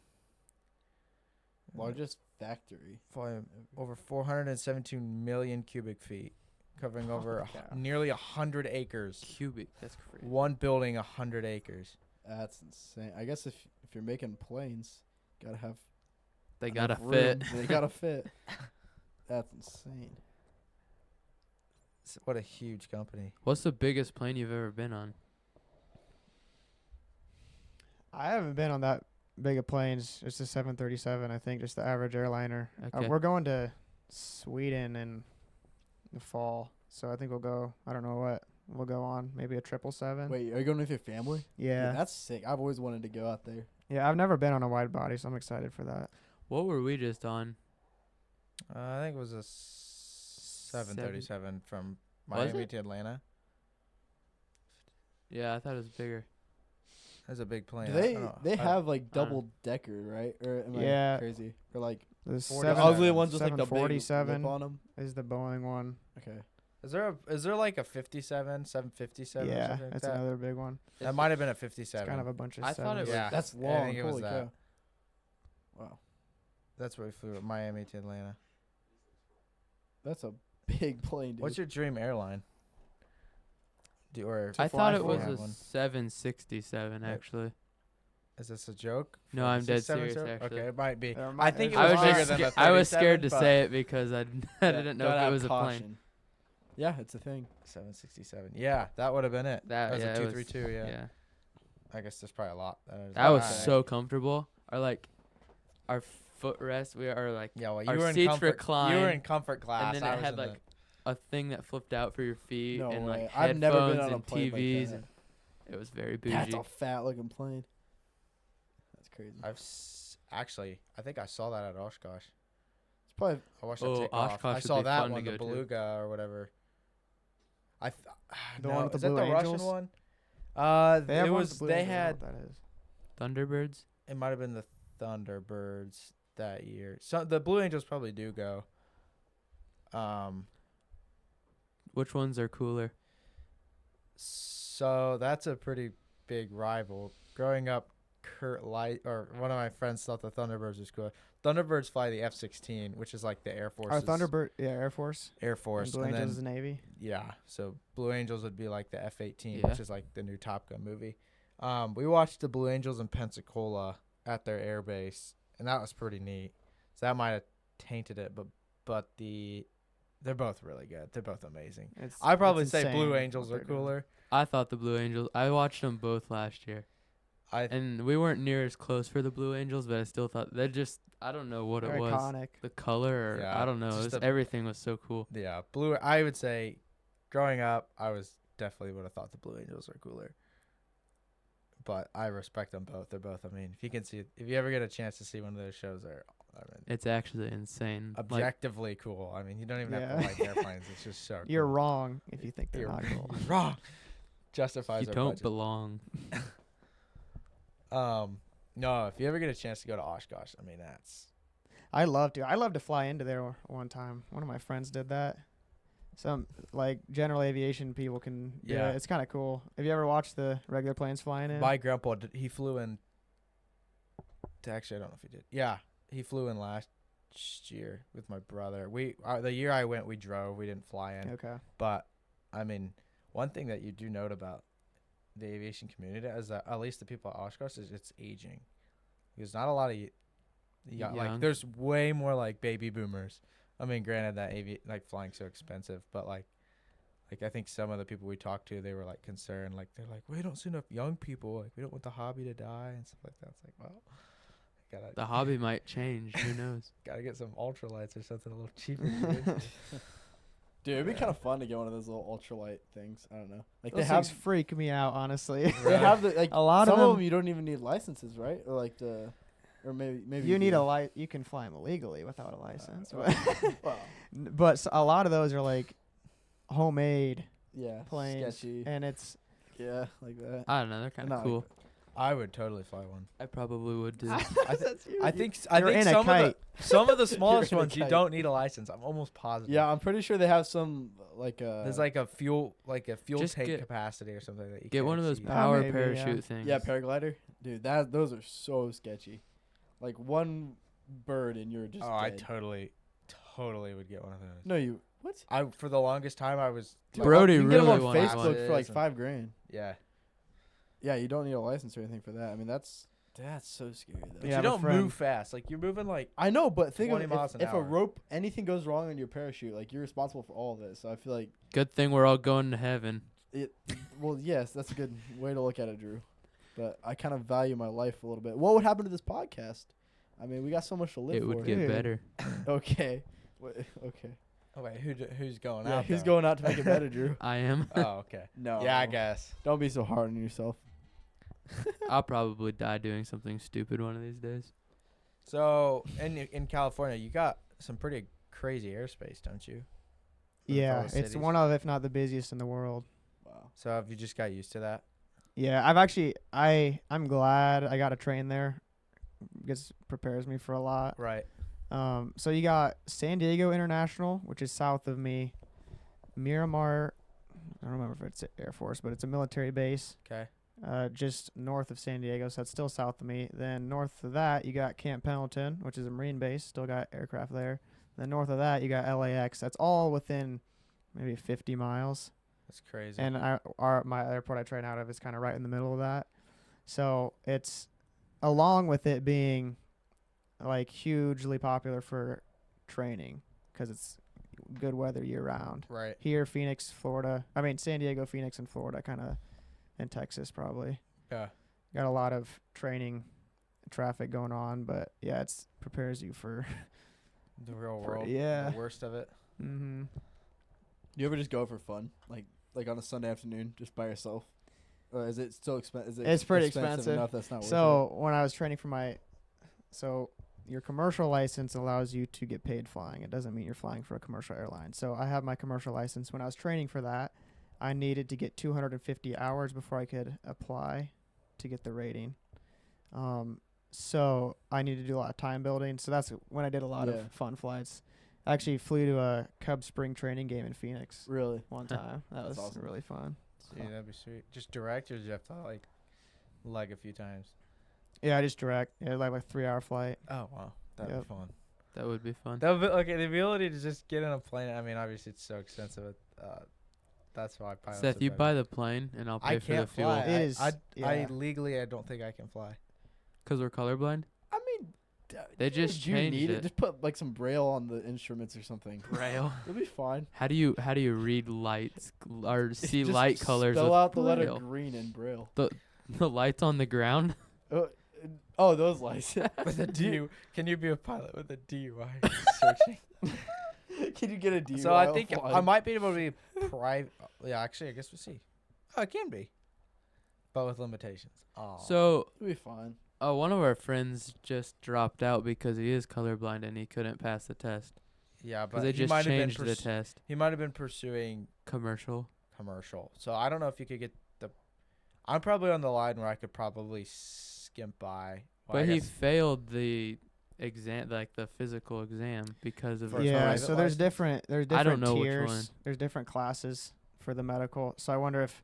largest factory. Volume over 472 million cubic feet, covering over cow. nearly 100 acres. Cubic. That's crazy. One building, 100 acres. That's insane. I guess if you're making planes, gotta have They enough gotta room. fit. They gotta fit. That's insane. What a huge company. What's the biggest plane you've ever been on? I haven't been on that big of planes. It's a 737, I think, just the average airliner. Okay. We're going to Sweden in the fall, so I think we'll go. I don't know what we'll go on. Maybe a 777. Wait, are you going with your family? Yeah. That's sick. I've always wanted to go out there. Yeah, I've never been on a wide body, so I'm excited for that. What were we just on? I think it was a 737 from Was Miami it? to Atlanta. Yeah, I thought it was bigger. That's a big plane. Do I they don't know. they I- have like I don't know. double decker, right? Or am Yeah. I crazy? Or like The the 47. ugly ones just like the big 747 lip on them? is the Boeing one. Okay. Is there like a 57, 757 or Yeah, something like that's that? another big one. That might have been a It's 57. kind of a bunch of I thought it sevens. was- Yeah, That's yeah, long. I think it was Holy that. cow. Wow. That's where we flew at Miami to Atlanta. That's a big plane, dude. What's your dream airline? Or I to thought fly it for? was You a have one. 767 actually. Is this a joke? No, For I'm the dead 677? serious, actually. Okay, it might be. There I might- think it there's was a lot. bigger than the I was scared to 37, say it because I didn't know Gotta if it have was a plane. caution. Yeah, it's a thing. 767. Yeah, that would have been it. That was yeah, a it was- 232. Yeah. yeah. I guess there's probably a lot. That was Wow. so comfortable. Our footrest, we are like, Yeah, well, our you were in seats comfort. You were recline, in comfort class. and then I it was had in the- like a thing that flipped out for your feet No and way. like I've never been headphones on a and plane like TVs, that. and it was very bougie. That's a fat looking plane. That's crazy. Actually, I think I saw that at Oshkosh. It's probably I watched Oh, it take off. Oshkosh I would saw be that fun to one, the go to. Beluga or whatever. The no, one with the is that Blue the Russian Angels? one? They have it one was. with the Blue They Angels, I had. don't know what that is. Thunderbirds. It might have been the Thunderbirds that year. So the Blue Angels probably do go. Which ones are cooler? So that's a pretty big rival. Growing up, Kurt Light or one of my friends thought the Thunderbirds was cool. Thunderbirds fly the F-16, which is like the Air Force. Our Thunderbird, yeah, Air Force. Air Force, Blue and Angels then is the Navy. yeah. So Blue Angels would be like the F-18, Yeah. which is like the new Top Gun movie. We watched the Blue Angels in Pensacola at their air base, and that was pretty neat. So that might have tainted it, but they're both really good. They're both amazing. I'd probably it's say insane Blue what Angels are they're doing. cooler. I thought the Blue Angels. I watched them both last year, and we weren't near as close for the Blue Angels, but I still thought they just. I don't know what They're it was. iconic. The color, or Yeah, I don't know. just It was, the- everything was so cool. Yeah, Blue. I would say, growing up, I was definitely would have thought the Blue Angels were cooler. But I respect them both. They're both. I mean, if you ever get a chance to see one of those shows, It's actually insane. Like, objectively cool. I mean, you don't even have to Yeah. like airplanes. It's just so. You're cool. wrong if you think they're You're not cool. wrong. Justifies you our don't budget. belong. No, if you ever get a chance to go to Oshkosh, I mean that's. I love to. I love to fly into there one time. One of my friends did that. Some like general aviation people can do Yeah. it. It's kind of cool. Have you ever watched the regular planes flying in? My grandpa, he flew in. Actually, I don't know if he did. Yeah, he flew in last year with my brother. The year I went, we drove. We didn't fly in. Okay. But I mean, one thing that you do note about the aviation community is that at least the people at Oshkosh is it's aging. There's not a lot of like Young. there's way more like baby boomers. I mean, granted that flying's so expensive, but like I think some of the people we talked to, they were like concerned. Like they're like, we don't see enough young people. Like we don't want the hobby to die and stuff like that. It's like, well, The hobby might change. Who knows? gotta get some ultralights or something a little cheaper. Dude. Dude, it'd be Yeah. kind of fun to get one of those little ultralight things. I don't know. Like Those they have, things freak me out, honestly. they have the like A lot of some of them- them you don't even need licenses, right? Or like the, or maybe You need do. a You can fly them illegally without a license. well, But a lot of those are like homemade yeah, planes, sketchy. and it's Yeah, like that. I don't know. They're kind Not of like cool. I would totally fly one. I probably would too. I think You're in a kite. some of the smallest in a ones you kite. don't need a license. I'm almost positive. Yeah, I'm pretty sure they have some like There's like a fuel Just tank get- capacity or something that you Get can't one of those exceed. power maybe, yeah. parachute things. yeah paraglider, dude. Those are so sketchy. Like one bird and you're just. Oh, I dead. totally would get one of those. No, you what? I for the longest time I was Dude, Brody you can get 'em really on wanted Facebook one. for like And- $5,000. yeah. Yeah, you don't need a license or anything for that. I mean, that's so scary though. But Yeah, you my don't friend- move fast. Like you're moving like I know, but think of 20 miles an if a hour. rope, anything goes wrong on your parachute, like you're responsible for all of it. So I feel like Good thing we're all going to heaven. it. Well, yes, that's a good way to look at it, Drew. But I kind of value my life a little bit. What would happen to this podcast? I mean, we got so much to live It for. would get Dude. better. Okay. Okay. oh wait, who's going Yeah, out? who's though? going out to make it better, Drew? I am. Oh, okay. No. Yeah, I guess. Don't be so hard on yourself. I'll probably die doing something stupid one of these days. So in California, you got some pretty crazy airspace, don't you? With all Yeah, the it's cities. one of, if not the busiest in the world. Wow. So have you just got used to that? Yeah, I'm glad I got a train there because it prepares me for a lot. Right. So you got San Diego International, which is south of me. Miramar, I don't remember if it's Air Force, but it's a military base. Okay. Just north of San Diego, so that's still south of me. Then north of that, you got Camp Pendleton, which is a Marine base, still got aircraft there. Then north of that, you got LAX. That's all within maybe 50 miles. That's crazy. And my airport I train out of is kind of right in the middle of that. So it's, along with it being like hugely popular for training because it's good weather year round. right. Here, Phoenix, Florida. I mean, San Diego, Phoenix, and Florida, kind of, and Texas probably. Yeah. Got a lot of training traffic going on, but yeah, it's prepares you for. The real For- world. yeah. The worst of it. Mm-hmm. Do you ever just go for fun, like on a Sunday afternoon, just by yourself? Or is it still expensive? It's pretty expensive. enough. That's not worth So when I was training for your commercial license allows you to get paid flying. It doesn't mean you're flying for a commercial airline. So I have my commercial license. When I was training for that, I needed to get 250 hours before I could apply to get the rating. So I needed to do a lot of time building. So that's when I did a lot Yeah. of fun flights. I actually flew to a Cubs spring training game in Phoenix it. Really? one time. That was That's awesome. really fun. Yeah, that'd be sweet. Just direct, or did you have to leg a few times? Yeah, I just direct. Yeah, like a 3-hour flight. Oh wow, that'd Yep. be fun. That would be fun. That would be okay. The ability to just get in a plane. I mean, obviously it's so expensive. That's why pilots. Seth, are you better. buy the plane and I'll pay I for the can't fuel. fly. It is- I yeah. legally I don't think I can fly. 'Cause we're colorblind. I mean, They just do you changed need it. Just put like some braille on the instruments or something. Braille. It'll be fine. How do you read lights or see Just light colors? Spell with out the letter braille? green in braille. The lights on the ground. Oh, those lights. With a DU, can you be a pilot with a DUI searching? Can you get a DUI? So I while think I flying? might be able to be private. Yeah, actually, I guess we'll see. Oh, it can be, but with limitations. Oh, So It'll be fine. one of our friends just dropped out because he is colorblind and he couldn't pass the test. yeah, Because but they he just might have been changed the test. he might have been pursuing Commercial. commercial. So I don't know if you could get the. I'm probably on the line where I could probably skimp by. Well, I But he guess- failed the exam, like the physical exam, because of For his Yeah, private so there's license? different I don't different know which tiers. one. There's different classes for the medical. So I wonder if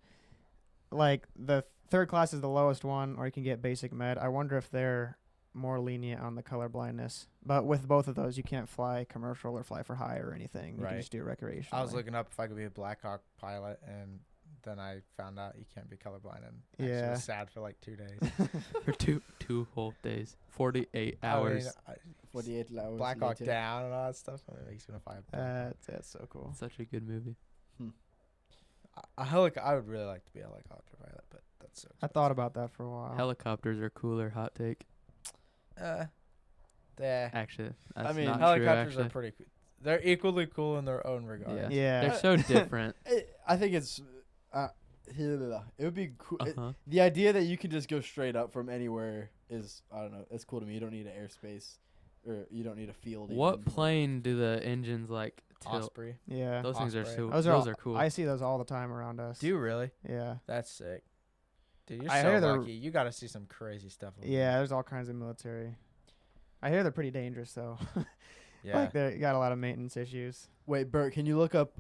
like the third class is the lowest one, or you can get basic med. I wonder if they're more lenient on the color blindness. But with both of those, you can't fly commercial or fly for hire or anything. You Right. can just do recreational. I was looking up if I could be a Black Hawk pilot, and then I found out you can't be colorblind, and actually Yeah. was sad for like 2 days. for two whole days, 48 I mean, hours. 48 hours. Black Hawk later. Down and all that stuff. I mean, it makes me want to fly. That's so cool. Such a good movie. I would really like to be a helicopter pilot, but that's so. I thought about that for a while. Helicopters are cooler. Hot take. Yeah. Actually, that's mean, not Helicopters true. are pretty. They're equally cool in their own regard. Yeah. Yeah. They're so different. I think it's. It would be cool. Uh-huh. The idea that you can just go straight up from anywhere is, I don't know, it's cool to me. You don't need an airspace, or you don't need a field. What even. plane do the engines like tilt? Osprey. Yeah. Those things are Osprey. so. Those Those are are cool. I see those all the time around us. Do you really? Yeah. That's sick. Dude, you're I so hear they're- lucky. You got to see some crazy stuff. over Yeah, there's all kinds of military. I hear they're pretty dangerous though. there. Yeah. Like they got a lot of maintenance issues. Wait, Bert, can you look up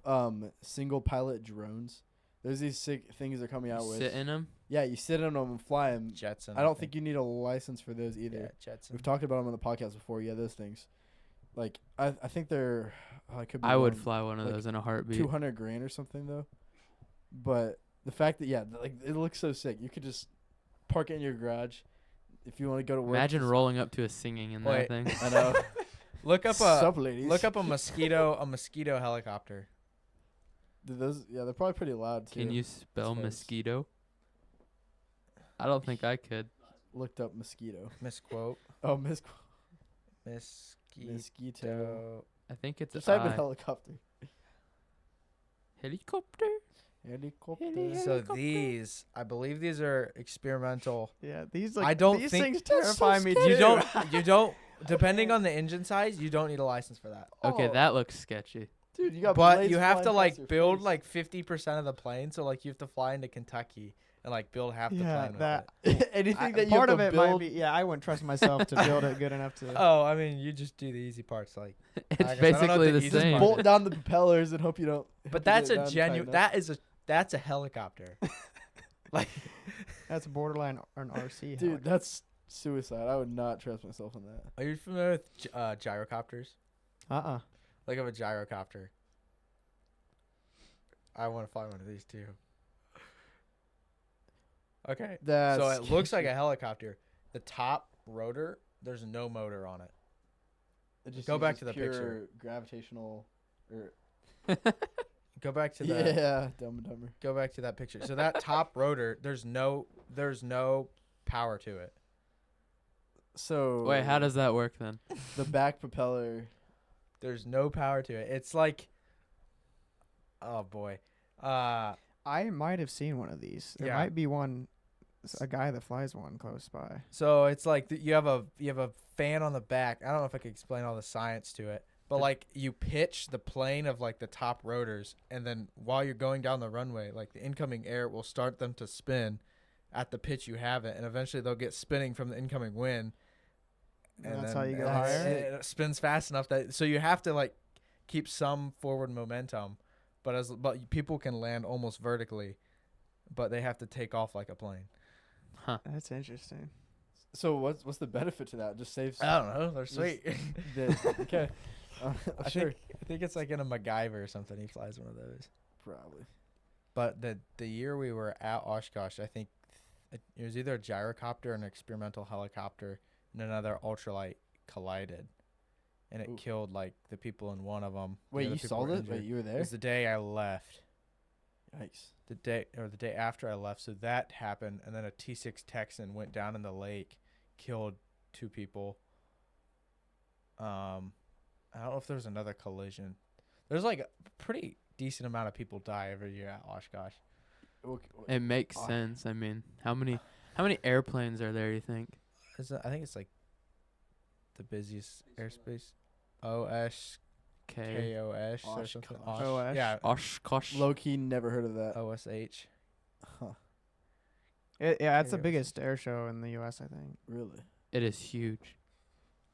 single pilot drones? There's these sick things they're coming out You with. sit in them. Yeah, you sit in them and fly them. Jetson. I don't think you need a license for those either. Yeah, Jetson. We've talked about them on the podcast before. Yeah, those things. Like I think they're. I could. Be I would wrong, fly one of like those in a heartbeat. 200 grand or something though. But the fact that like it looks so sick. You could just park it in your garage if you want to go to work. Imagine just- rolling up to a singing in Wait. that thing. I know. Look up Sup, ladies. a mosquito helicopter. Dude, those. Yeah, they're probably pretty loud too. Can you spell Close. mosquito? I don't think I could. Looked up mosquito. Misquote. Oh, Mosquito. mosquito. I think it's Just type in I. helicopter. Helicopter. Helicopter. So Helicopter. these, I believe these are experimental. Yeah, these I don't these think- things That's so terrify me. scary. You don't, depending on the engine size, you don't need a license for that. Okay, Oh, that looks sketchy. Dude, you got. But blades you have to flying past your like build face. like 50% of the plane. So like you have to fly into Kentucky and like build half the Yeah, plane that with it. anything that you part have of to it might build. be. Yeah, I wouldn't trust myself to build it good enough to. Oh, I mean, you just do the easy parts, like. It's guess I don't know basically if the the Just same. same. bolt down the propellers and hope you don't. hope But you that's get it a down tight genuine. enough. That's a helicopter. Like, That's borderline an RC. Dude, that's suicide. I would not trust myself on that. are you familiar with gyrocopters? Uh-uh. Like of a gyrocopter. I want to fly one of these too. Okay. That's So it looks like a helicopter. The top rotor, there's no motor on it. It just Go back uses to the pure picture. Gravitational. Or Go back to the yeah, Dumb and Dumber. go back to that picture. So that top rotor, there's no power to it. So Wait, how does that work then? the back propeller? There's no power to it. It's like, oh boy, I might have seen one of these. There Yeah. might be one, a guy that flies one close by. so it's like you have a fan on the back. I don't know if I can explain all the science to it, but like you pitch the plane of like the top rotors, and then while you're going down the runway, like the incoming air will start them to spin at the pitch you have it, and eventually they'll get spinning from the incoming wind. And that's then how you go that's- higher? It spins fast enough that so you have to like keep some forward momentum, but people can land almost vertically, but they have to take off like a plane. That's interesting. So what's the benefit to that? Just saves. I don't know. They're Just- sweet. Okay. I Sure. think it's like in a MacGyver or something. He flies one of those. Probably. But the year we were at Oshkosh, I think it was either a gyrocopter or an experimental helicopter, and another ultralight collided, and it Ooh. killed like the people in one of them. Wait, you saw this? Wait, you were It there? was the day I left. Yikes. The day after I left, so that happened, and then a T6 Texan went down in the lake, killed 2 people. I don't know if there was another collision. There's like a pretty decent amount of people die every year at Oshkosh. It makes Ah. sense. I mean, how many airplanes are there? You think? I think it's like the busiest airspace. OSKOS Okay. or something. Oshkosh. OS. Yeah, Oshkosh. Low key, never heard of that. OSH. Huh. Yeah, it's the Chaos. biggest air show in the U.S. I think. Really? It is huge.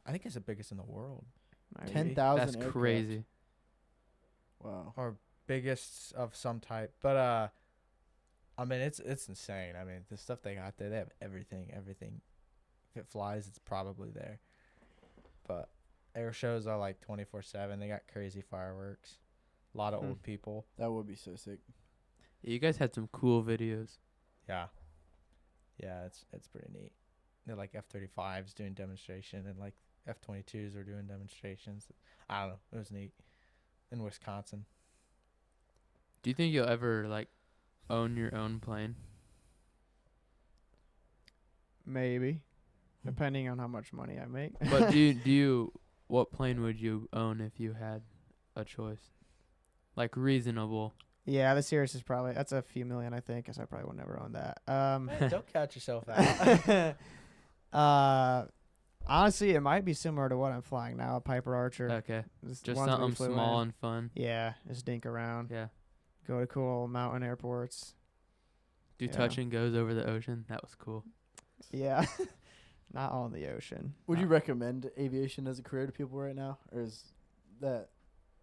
I think it's the biggest in the world. Maybe. 10,000. That's crazy. Wow. Or biggest of some type. But I mean it's insane. I mean the stuff they got there, they have everything. If it flies, it's probably there. But air shows are like 24/7. They got crazy fireworks. A lot of Hmm. old people. That would be so sick. Yeah, you guys had some cool videos. Yeah. Yeah, it's pretty neat. They're like F-35s doing demonstration, and like F-22s are doing demonstrations. I don't know. It was neat. In Wisconsin. Do you think you'll ever like own your own plane? Maybe, depending on how much money I make. But do you what plane would you own if you had a choice. Like reasonable. Yeah, the Cirrus is probably that's a few million, I think, 'cause I probably would never own that. Hey, don't count yourself out. Honestly, it might be similar to what I'm flying now, a Piper Archer. Okay. This Just ones we something flew small in. and fun. Yeah, just dink around, Yeah. go to cool mountain airports. Do Yeah. touch and goes over the ocean. That was cool. Yeah, not on the ocean. Would you Uh, recommend aviation as a career to people right now, or is that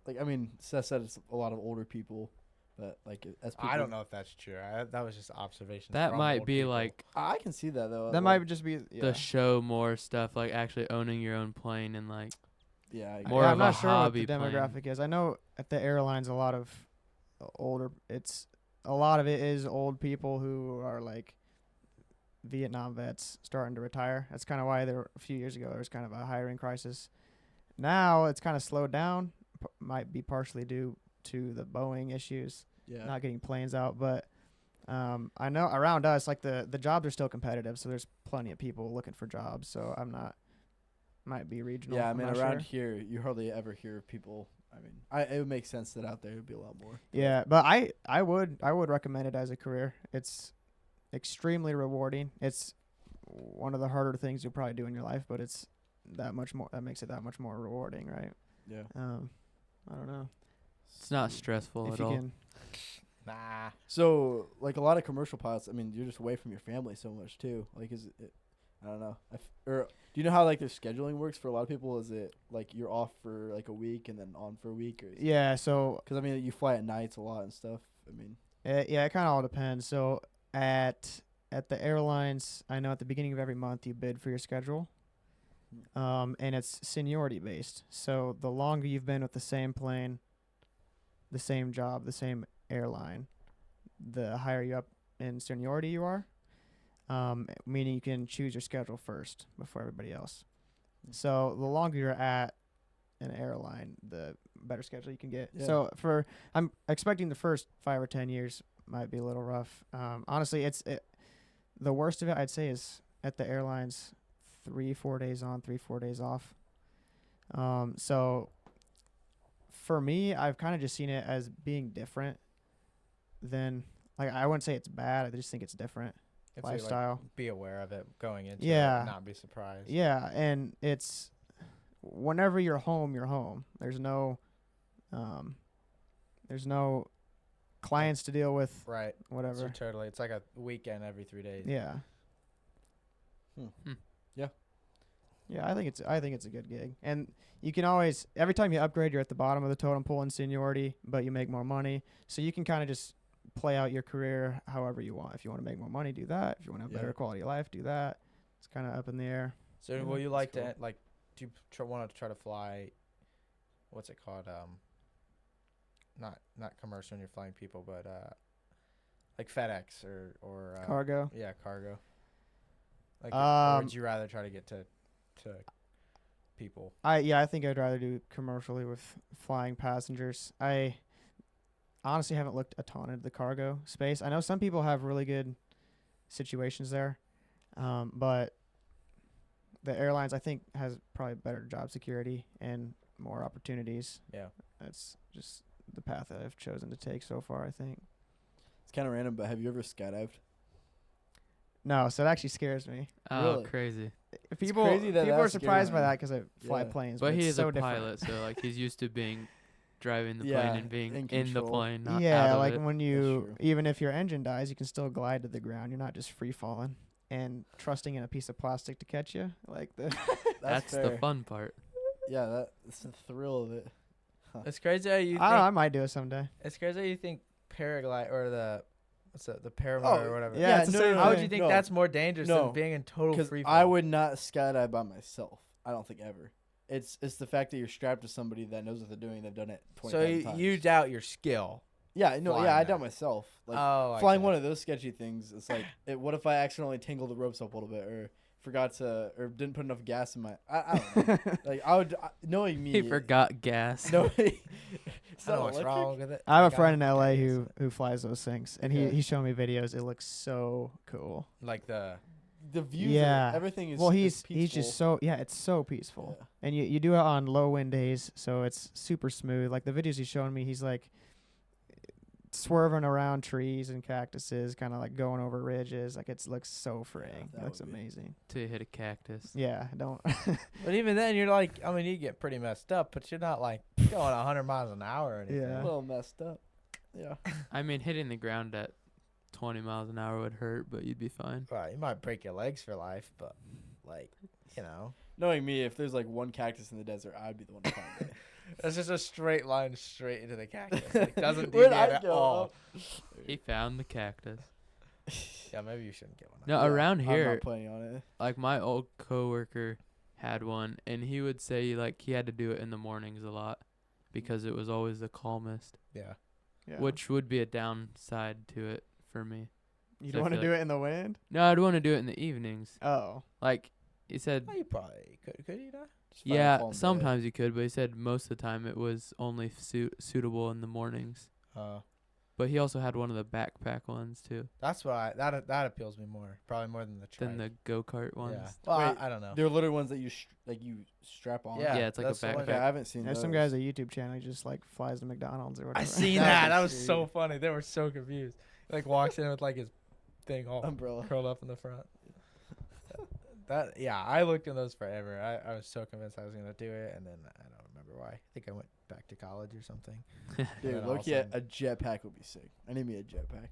like I mean, Seth said it's a lot of older people, but like as people, I don't know if that's true. That was just observation. That from might old be people. like I can see that though. That like, might just be yeah. the show more stuff, like actually owning your own plane and like yeah. I more yeah, of I'm a not sure what hobby the plane. demographic is. I know at the airlines, a lot of older. It's a lot of it is old people who are like Vietnam vets starting to retire. That's kind of why there a few years ago there was kind of a hiring crisis. Now it's kind of slowed down. Might be partially due to the Boeing issues, yeah. not getting planes out, but. I know around us, like the jobs are still competitive, so there's plenty of people looking for jobs. So I'm not, might be regional. Yeah, I I'm mean, not around sure. here, you hardly ever hear of people. I mean, it would make sense that out there it would be a lot more. Yeah, but I would recommend it as a career. It's extremely rewarding. It's one of the harder things you'll probably do in your life, but it's that much more. That makes it that much more rewarding, right? Yeah. I don't know It's not stressful if at you all. can. Nah. So, like a lot of commercial pilots, I mean, you're just away from your family so much too. Like, is it? I don't know. Or do you know how like their scheduling works for a lot of people? Is it like you're off for like a week and then on for a week, or? Yeah, so Because I mean, you fly at nights a lot and stuff. I mean. yeah, it kind of all depends. So at the airlines, I know at the beginning of every month you bid for your schedule. And it's seniority based. So the longer you've been with the same plane, the same job, the same airline, the higher you up in seniority you are. Meaning you can choose your schedule first before everybody else. So the longer you're at an airline, the better schedule you can get. Yeah. So I'm expecting the first 5 or 10 years might be a little rough. Honestly, the worst of it I'd say is at the airlines, 3-4 days on, 3-4 days off. So for me, I've kind of just seen it as being different than like I wouldn't say it's bad. I just think it's different If you, like, lifestyle. be aware of it going into Yeah. it, not be surprised. Yeah, and it's whenever you're home, you're home. There's no clients to deal with, Right. So whatever. totally. It's like a weekend every 3 days. Yeah. Yeah. Yeah, I think it's a good gig. And you can always every time you upgrade you're at the bottom of the totem pole in seniority, but you make more money. So you can kind of just play out your career however you want. If you want to make more money, do that. If you want to have Yeah. better quality of life, do that. It's kind of up in the air. So Yeah, will you that's like cool. to like do you want to try to fly? What's it called? Not commercial when you're flying people, but like FedEx or Cargo. yeah, cargo. Like, or Um, would you rather try to get to people? I think I'd rather do commercially with flying passengers. I honestly haven't looked a ton into the cargo space. I know some people have really good situations there, but the airlines I think has probably better job security and more opportunities. Yeah. That's just the path that I've chosen to take so far, I think. It's kind of random, but have you ever skydived? No, so it actually scares me. Oh, Really? crazy. People crazy that people are that surprised by scares me. that because I fly Yeah. planes, But but he it's is so a different. pilot, so like he's used to driving the Yeah, plane and being in in the control. plane, not out Yeah, of like it. when true. even if your engine dies, you can still glide to the ground. You're not just free falling and trusting in a piece of plastic to catch you. Like the That's fair. the fun part. Yeah, that's the thrill of it. It's crazy how you I don't know, I think. might do it someday. It's crazy how you think paraglide or the paramount or whatever. Yeah, it's the same How would thing. you think No. that's more dangerous No. than being in total Because free fall? I would not skydive by myself. I don't think ever. It's the fact that you're strapped to somebody that knows what they're doing. They've done it 20 So times. you doubt your skill. Yeah, no, flying yeah, I that. doubt myself. Like I flying get one it. of those sketchy things. It's like, what if I accidentally tangled the ropes up a little bit, or forgot to, or didn't put enough gas in my? I don't know. Like I would, knowing me. He forgot gas. No, it's I not don't know what's electric. wrong with it. I have a Got friend in LA gas. who flies those things, and Okay. he's showing me videos. It looks so cool. like the the views. Yeah. Everything is. Well, is he's just peaceful. it's so peaceful. Yeah. And you do it on low wind days, so it's super smooth. Like the videos he's showing me, he's like swerving around trees and cactuses, kind of like going over ridges. Like it looks so freeing. that It looks would be- amazing. Till you hit a cactus. Yeah, don't. But even then, you're like, I mean, you get pretty messed up, but you're not like going 100 miles an hour or anything. Yeah. A little messed up. Yeah. I mean, hitting the ground at 20 miles an hour would hurt, but you'd be fine. Right, you might break your legs for life, but like, you know, Knowing me, if there's like one cactus in the desert, I'd be the one to find it. it's just a straight line straight into the cactus. Like, doesn't Where'd deviate I at go? all. He found the cactus. Yeah, maybe you shouldn't get one. No, Yeah, around I'm here, not planning on it. like my old coworker had one, and he would say like he had to do it in the mornings a lot because it was always the calmest, Yeah. Yeah. which would be a downside to it for me. You so I don't want to feel do it in the wind? No, I'd want to do it in the evenings. Oh. Like he said, Oh, you probably could you not? Just find a yeah, calm day. sometimes you could, but he said most of the time it was only suitable in the mornings. But he also had one of the backpack ones too, That's why that appeals me more, probably more than the trike. than the go-kart ones. Yeah. Well, Wait, I don't know. They're literally ones that you you strap on. Yeah, Yeah, it's like a that's the one Okay, backpack. I haven't seen There's those. some guys a YouTube channel he just like flies to McDonald's or whatever. I seen That that. That was was so funny. They were so confused. Like walks in with like his thing all Umbrella. curled up in the front. That yeah, I looked in those forever. I was so convinced I was gonna do it, and then I don't remember why. I think I went back to college or something. And Dude, then all of look at sudden- a jetpack would be sick. I need me a jetpack.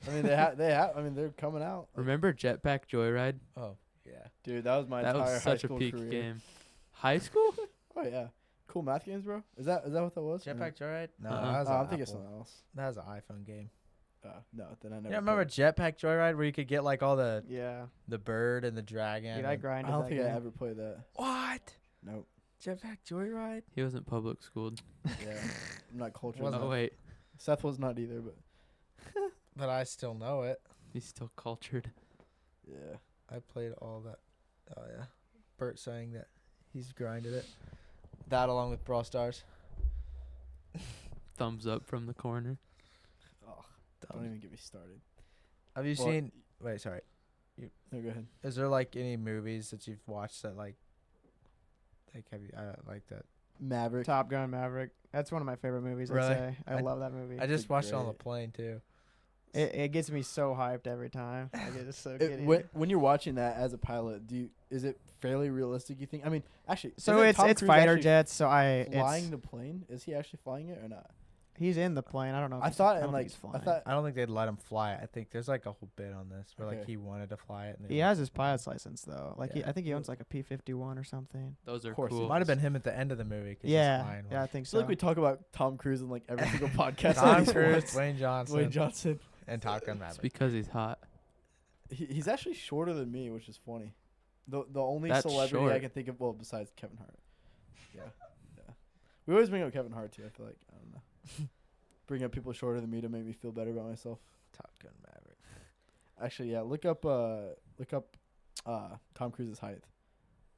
I mean, I mean, they're coming out. Like, Remember Jetpack Joyride? Oh yeah. dude, that was my That entire was high such a school peak career. game. High school? Oh yeah, cool math games, bro. Is that what that was? Jetpack Joyride? No, Uh-uh. that was Oh, an I'm thinking Apple. something else. That was an iPhone game. No, then I never. You remember Jetpack Joyride where you could get like all the Yeah. bird and the dragon? Dude, I and- grinded I don't that think game. I ever played that. What? Nope. Jetpack Joyride? He wasn't public schooled. Yeah, I'm not cultured. Wasn't- enough. Oh wait, Seth was not either, but But I still know it. he's still cultured. yeah. I played all that. Oh yeah, Bert saying that he's grinded it. That along with Brawl Stars. Thumbs up from the corner. Oh, don't even get me started. Have you Well, seen? Wait, sorry. No, go ahead. Is there like any movies that you've watched that like have you? I like that. Maverick. Top Gun Maverick. That's one of my favorite movies. Really? I'd say. I I- love that movie. I just watched it on the great. plane too. It gets me so hyped every time. I get so It- giddy. when you're watching that as a pilot, is it fairly realistic? You think? I mean, actually, So isn't it's Tom it's Cruise fighter actually jets. So flying the plane. Is he actually flying it or not? he's in the plane. I don't know. If I he's- thought, I and don't like, think he's I flying. thought. I don't think they'd let him fly it. I think there's like a whole bit on this where like Okay. he wanted to fly it. And they He let has him. his pilot's license though. Like Yeah. I think he owns like a P-51 or something. Those are Of course he cool. Might have been him at the end of the movie. 'Cause he's Yeah, flying yeah, I one. think I so. feel like we talk about Tom Cruise in like every single podcast. Tom at least Cruise, once. Dwayne Johnson, Wayne Johnson. and Top Gun It's Maverick. because he's hot. He's actually shorter than me, which is funny. The only That's celebrity I short. can think of, well, besides Kevin Hart. Yeah. We always bring up Kevin Hart too. I feel like I don't know. Bring up people shorter than me to make me feel better about myself. Top Gun Maverick. Actually, yeah. Look up Tom Cruise's height.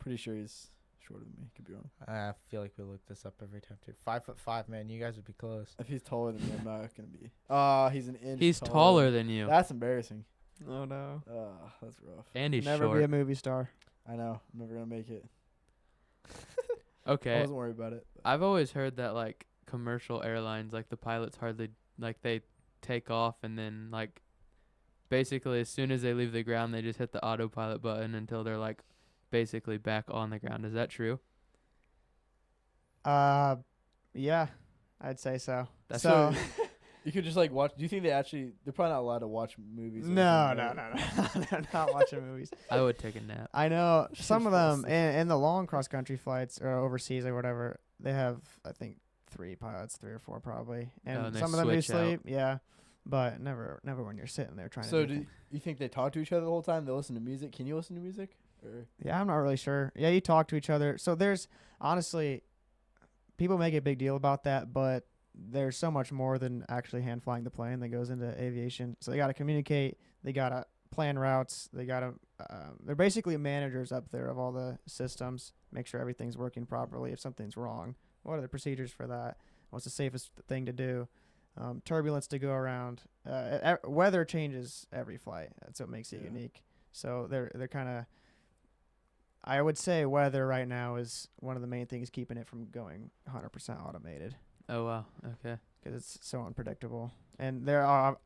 Pretty sure he's shorter than me. Could be wrong. I feel like we look this up every time too. 5'5", man. You guys would be close. If he's taller than me, I'm not gonna be. He's an inch. He's taller than you, That's embarrassing. Oh no. That's rough. and he's Never short. be a movie star. I know. I'm never gonna make it. I Okay, wasn't worried about it. but- I've always heard that like commercial airlines, like the pilots hardly like they take off and then like basically as soon as they leave the ground they just hit the autopilot button until they're like basically back on the ground. Is that true? Yeah, I'd say so. That's so. You could just like watch. Do you think they're probably not allowed to watch movies? or No, anything, no, right? no. They're not watching movies. I would take a nap. I know some of fall them asleep. in the long cross country flights or overseas or whatever. They have I think 3 pilots, 3 or 4 probably, and and they some of them do switch out. sleep. Yeah, but never when you're sitting there trying So to. do you think they talk to each other the whole time? They listen to music. Can you listen to music? Or Yeah, I'm not really sure. Yeah, you talk to each other. So there's honestly, people make a big deal about that, but there's so much more than actually hand flying the plane that goes into aviation. So they got to communicate. They got to plan routes. They got to. They're basically managers up there of all the systems. Make sure everything's working properly. If something's wrong, what are the procedures for that? What's the safest thing to do? Turbulence to go around. Weather changes every flight. That's what makes it Yeah. unique. So they're kind of. I would say weather right now is one of the main things keeping it from going 100% automated Oh wow. Okay. because it's so unpredictable. And there are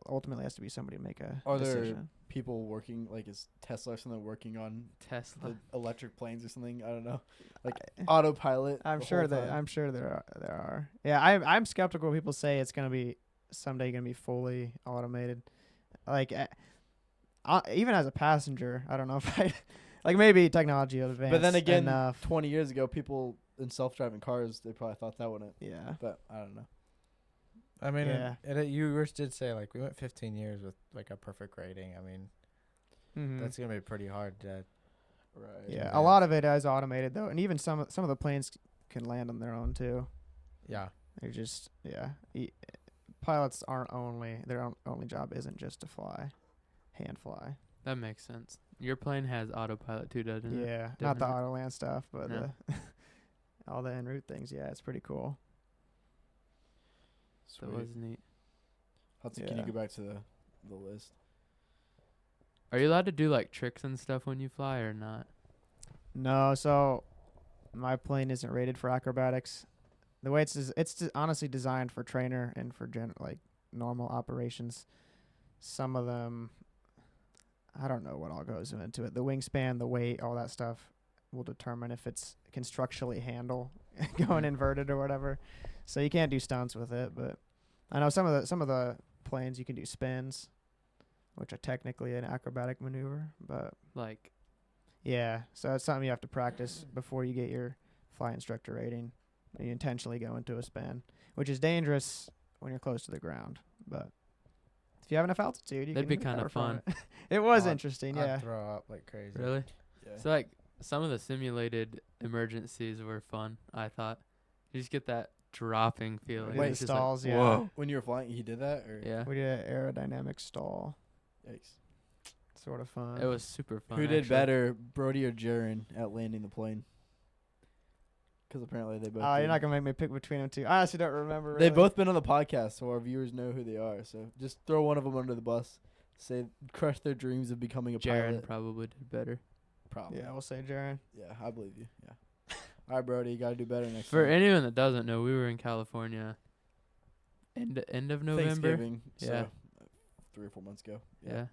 ultimately has to be somebody to make a Are there decision. people working, like, is Tesla or something working on Tesla. the electric planes or something? I don't know. Like I- autopilot. I'm the sure whole that time? I'm sure there are. Yeah, I'm skeptical when people say it's gonna be someday gonna be fully automated. Like even as a passenger, I don't know if I like maybe technology will advance. But then again, enough. 20 years ago, people in self-driving cars, they probably thought that wouldn't. Yeah. But I don't know. I mean, Yeah. you did say like we went 15 years with like a perfect rating. I mean, Mhm. that's gonna be pretty hard to. Right. Yeah, a advance. lot of it is automated though, and even some of the planes can land on their own too. Yeah. They're just pilots aren't their only job isn't just to fly, hand fly. That makes sense. Your plane has autopilot too, doesn't it? Yeah, not the Doesn't it? auto land stuff, but No. all the en route things. Yeah, it's pretty cool. That Sweet. was neat. Hudson, can you Yeah. go back to the list? Are you allowed to do like tricks and stuff when you fly or not? No, so my plane isn't rated for acrobatics. The way it's honestly designed for trainer and for like normal operations. Some of them, I don't know what all goes into it. The wingspan, the weight, all that stuff will determine if it can structurally handle going inverted or whatever. So you can't do stunts with it, but I know some of the planes you can do spins, which are technically an acrobatic maneuver, but Like, yeah, so it's something you have to practice before you get your flight instructor rating. You intentionally go into a spin, which is dangerous when you're close to the ground. But if you have enough altitude, you That'd can be kinda recover from fun. it. It was I'd- interesting, I'd yeah. throw up like crazy. really? Yeah. So like some of the simulated emergencies were fun. I thought you just get that dropping feeling. Wait, It's just stalls, like, yeah. Whoa. When you were flying, he did that? Or Yeah. We did an aerodynamic stall, Yikes. sort of fun. It was super fun. Who did actually. better, Brody or Jaron, at landing the plane? Because apparently they both. Oh, you're did. not gonna make me pick between them two. I honestly don't remember. They've really. both been on the podcast, so our viewers know who they are. So just throw one of them under the bus. Say, crush their dreams of becoming a Jaron pilot. probably did better. Probably. Yeah, we'll say Jaron. Yeah, I believe you. Yeah. All right, Brody, you gotta do better next For time. anyone that doesn't know, we were in California end of November. Thanksgiving. So, Yeah. 3 or 4 months ago. Yeah.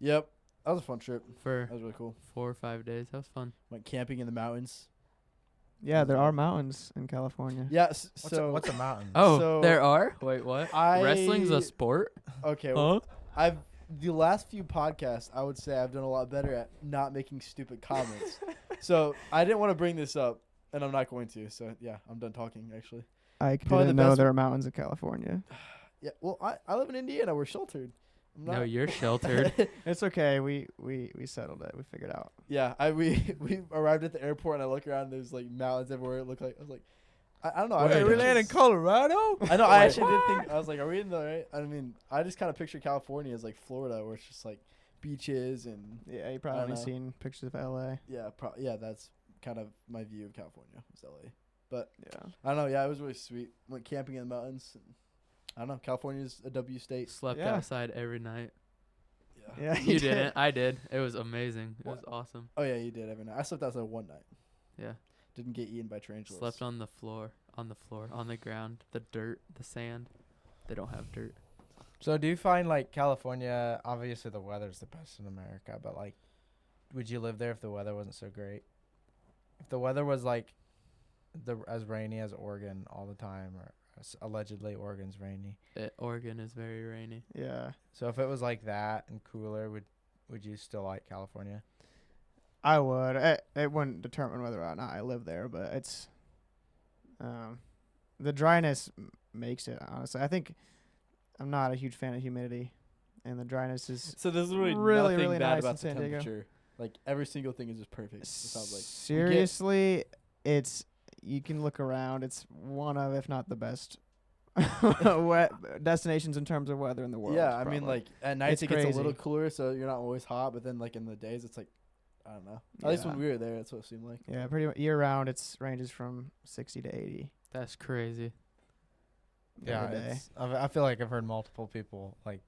Yep. That was a fun trip. For That was really cool. 4 or 5 days. That was fun. Went camping in the mountains. Yeah, there are mountains in California. Yeah. What's a mountain? Oh, So there are? Wait, what? Wrestling's a sport? Okay. Huh? The last few podcasts, I would say I've done a lot better at not making stupid comments. So I didn't want to bring this up, and I'm not going to. So yeah, I'm done talking. Actually. I Probably didn't the know best there are mountains in California. Yeah. Well, I live in Indiana. We're sheltered. I'm No, not- you're sheltered. It's okay. We settled it. We figured out. Yeah. We arrived at the airport, and I look around. There's like mountains everywhere. It looked like I was like, I don't know. I Wait, think we it's land in just- Colorado? I know. I Wait, actually did think. I was like, are we in the right? I mean, I just kind of picture California as like Florida, where it's just like beaches and Yeah, you I probably only know. seen pictures of LA. yeah, yeah. That's kind of my view of California. Was LA. Yeah. I don't know. Yeah, it was really sweet. Went camping in the mountains. And I don't know. California's a W state. Slept Yeah. outside every night. Yeah. Yeah, You didn't. I did. It was amazing. It was What? awesome. Oh yeah, you did every night. I slept outside one night. Yeah. Didn't get eaten by tarantulas. Slept on the floor, on the ground, the dirt, the sand. They don't have dirt. So do you find like California, obviously the weather's the best in America, but like would you live there if the weather wasn't so great? If the weather was like as rainy as Oregon all the time, or allegedly Oregon's rainy. Oregon is very rainy. Yeah. So if it was like that and cooler, would you still like California? I would. It wouldn't determine whether or not I live there, but it's the dryness makes it. Honestly, I think I'm not a huge fan of humidity, and the dryness is So there's really, Really, nothing really bad nice about in the San Diego. temperature. Like every single thing is just perfect. It sounds like. seriously. It's you can look around. It's one of, if not the best, wet destinations in terms of weather in the world. Yeah, I mean, probably. like at nights It's it gets a little crazy. cooler, so you're not always hot. But then, like in the days, it's like, I don't know. At least when Yeah. we were there, that's what it seemed like. Yeah, pretty much year round. It's ranges from 60 to 80. That's crazy. Yeah, every day. I feel like I've heard multiple people like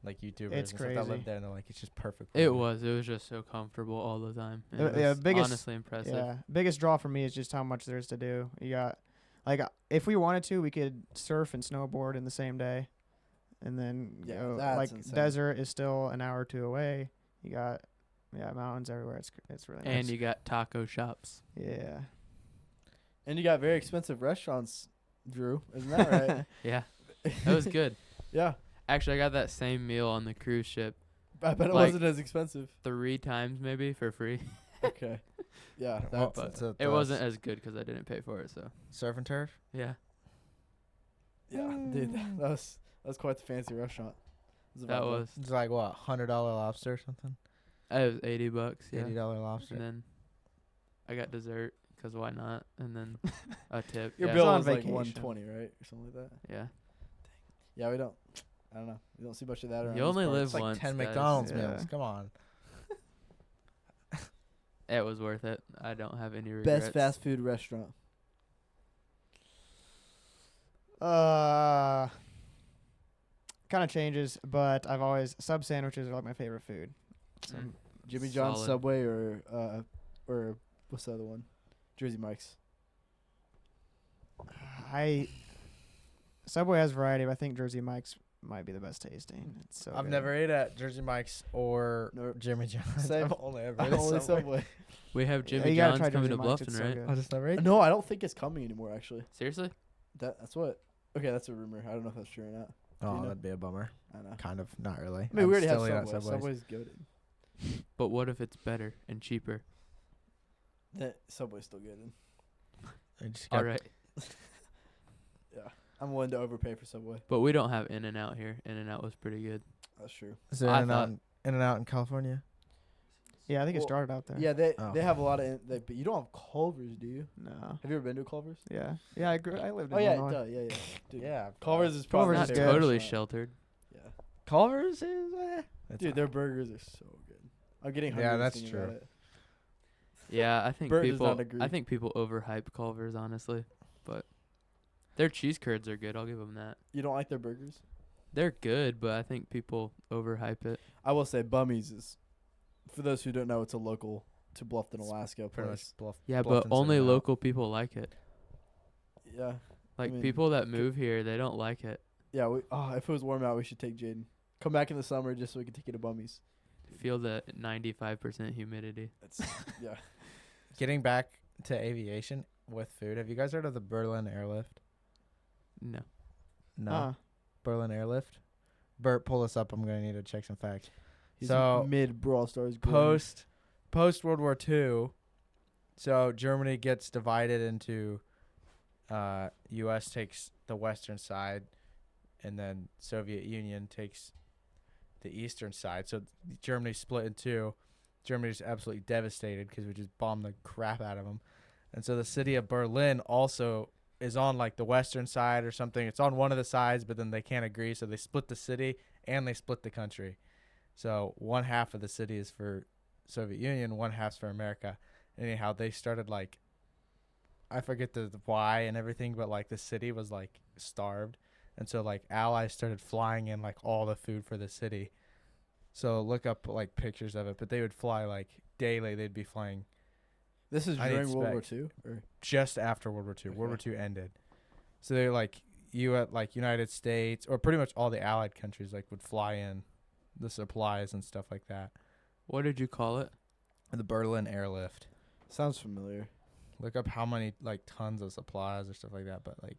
like YouTubers It's and stuff that live crazy. there, and they're like, it's just perfect. It weather. was. It was just so comfortable all the time. And it Yeah, was biggest- honestly impressive. Yeah, biggest draw for me is just how much there is to do. You got, like, if we wanted to, we could surf and snowboard in the same day, and then Yeah, go, that's like insane. desert is still an hour or two away. You got, mountains everywhere. It's really nice. And you got taco shops. yeah. And you got very expensive restaurants, Drew. Isn't that right? Yeah, that was good. Yeah. Actually, I got that same meal on the cruise ship I bet it Like- wasn't as expensive. 3 times maybe for free. Okay. Yeah. Well, That's so It wasn't as good because I didn't pay for it. So surf and turf. yeah, yeah, dude. That was quite the fancy restaurant. It that about was. It's like what, $100 lobster or something? It was $80. Yeah, $80 lobster. and then I got dessert because why not? And then a tip. Your yeah. bill on was like vacation. 120, right, or something like that. Yeah, Yeah, we don't. I don't know. We don't see much of that around. You these only parts. live It's like once, 10 guys. McDonald's Yeah. meals. Come on. it was worth it. I don't have any regrets. Best fast food restaurant. Kind of changes, but I've always sub sandwiches are like my favorite food. So Mm. Jimmy John's, Solid. Subway, or what's the other one? Jersey Mike's. Subway has variety, but I think Jersey Mike's might be the best tasting. It's so I've good. never ate at Jersey Mike's or Nope. Jimmy John's. Same. I've only ever ate Only at Subway. Subway. We have Yeah, Jimmy you gotta John's try coming Jersey to Mike's, Bluffton, it's so right? good. I just never ate. No, I don't think it's coming anymore. Actually, Seriously? that's what. Okay, that's a rumor. I don't know if that's true or not. Oh, you know? that'd be a bummer. I know. Kind of, not really. I mean, we already have still eat at Subway. Subways. Subway's good. But what if it's better and cheaper? That Subway's still good. I just All got- right. I'm willing to overpay for Subway. But we don't have In-N-Out here. In-N-Out was pretty good. That's true. Is there I In-N-Out in California? Yeah, I think it Well, started out there. Yeah, they Oh. they have a lot of, but you don't have Culver's, do you? No. Have you ever been to a Culver's? Yeah. Yeah, I lived in Oh yeah, Illinois. duh, yeah. Dude, Yeah. Culver's is probably Culver's my is favorite good. Totally restaurant. sheltered. Yeah, Culver's is dude, their burgers are so good. I'm getting hungry. Yeah, that's thinking about true. it. Yeah, I think Bert does people. not agree. I think people overhype Culver's honestly, but their cheese curds are good. I'll give them that. You don't like their burgers? They're good, but I think people overhype it. I will say Bummies is, for those who don't know, it's a local to Bluffton, Alaska pretty place. much bluff. Yeah, Bluffton's but only In-N-Out. local people like it. Yeah, Like mean, people that move here, they don't like it. yeah. If it was warm out, we should take Jaden. Come back in the summer just so we can take you to Bummies. Feel the 95% humidity. It's yeah. Getting back to aviation with food, have you guys heard of the Berlin Airlift? No. No. Berlin Airlift? Bert, pull this up. I'm going to need to check some facts. He's So, mid Brawl Stars. grin. Post World War II, so Germany gets divided into U.S. takes the western side, and then Soviet Union takes the eastern side. So Germany split in two. Germany's absolutely devastated because we just bombed the crap out of them. And so the city of Berlin also is on like the western side or something. It's on one of the sides, but then they can't agree, so they split the city and they split the country. So one half of the city is for Soviet Union, one half's for America. Anyhow, they started like, I forget the why and everything, but like the city was like starved, and so like allies started flying in like all the food for the city. So look up like pictures of it, but they would fly like daily. They'd be flying This is I during World War expect- II. Or just after World War II. World War Okay. II ended, so they're like United States or pretty much all the Allied countries like would fly in the supplies and stuff like that. What did you call it? The Berlin Airlift. sounds familiar. Look up how many like tons of supplies or stuff like that, but like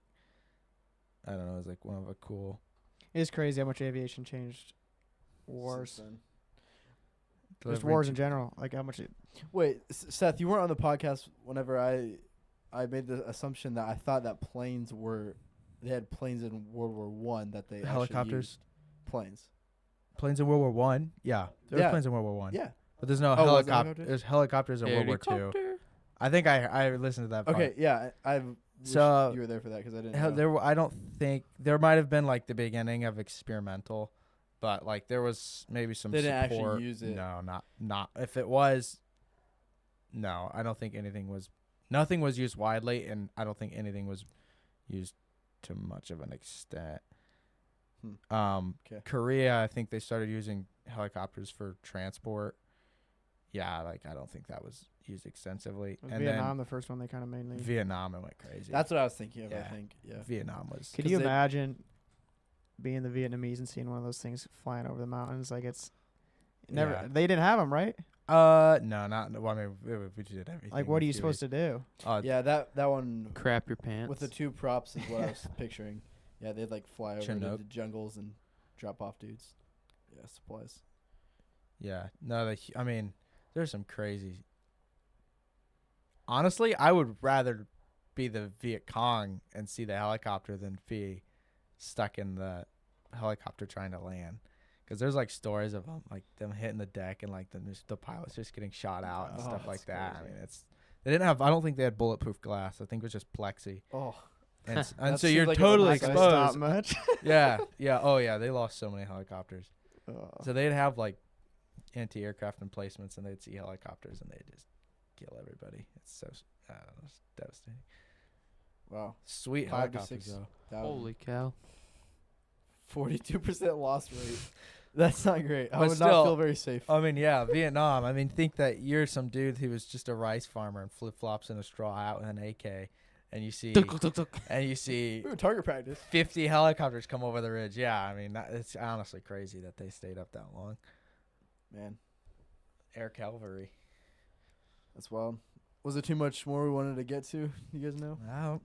I don't know, it's like one of a cool It is crazy how much aviation changed. since Wars. then. Just delivery wars to- in general. Like how much it. Wait, Seth, you weren't on the podcast whenever I made the assumption that I thought that they had planes in World War One that they actually Helicopters? used. Planes. Planes in World War One. Yeah, there Yeah. was planes in World War One. Yeah. But there's no Oh, was it helicopter. helicopters? There's helicopters in World War Two. Helicopter? I think I listened to that. Part. Okay. Yeah. I wish So, you were there for that because I didn't. Hell, know. I don't think there might have been like the beginning of experimental, but like there was maybe some They didn't actually support. use it. No, not if it was. No, I don't think nothing was used widely, and I don't think anything was used to much of an extent. Okay. Korea, I think they started using helicopters for transport. Yeah, like I don't think that was used extensively. Was And Vietnam the first one they kind of then mainly? Vietnam, it went crazy. That's what I was thinking of. Yeah. I think. Yeah. Vietnam was. Could 'cause you they- imagine being the Vietnamese and seeing one of those things flying over the mountains? Like it's never. Yeah. They didn't have them, right? No, not. Well, I mean, we did everything. Like, what are you supposed to do? Yeah, that one Crap your pants. with the 2 props is what I was picturing. Yeah, they'd like fly over to Chinook. the jungles and drop off dudes. Yeah, supplies. Yeah. No, I mean, there's some crazy. Honestly, I would rather be the Viet Cong and see the helicopter than be stuck in the helicopter trying to land. Because there's like stories of them hitting the deck and like the pilots just getting shot out and Oh, stuff like that's that. I crazy. mean, they didn't have. I don't think they had bulletproof glass. I think it was just plexi. Oh, And, and That so seems you're like it totally would Not not gonna stop exposed. much. Yeah, yeah. Oh yeah, they lost so many helicopters. Oh. So they'd have like anti-aircraft emplacements, and they'd see helicopters, and they'd just kill everybody. It's so I don't know, it's devastating. wow. Sweet 5 to helicopters 6. though. Holy cow. 42% loss rate. That's not great. I But would not still- feel very safe. I mean, yeah, Vietnam. I mean, think that you're some dude who was just a rice farmer and flip flops in a straw hat with an AK, and you see We were target practice. 50 helicopters come over the ridge. Yeah, I mean, it's honestly crazy that they stayed up that long. Man, Air cavalry. that's wild. Was it too much more we wanted to get to? You guys know? Wow.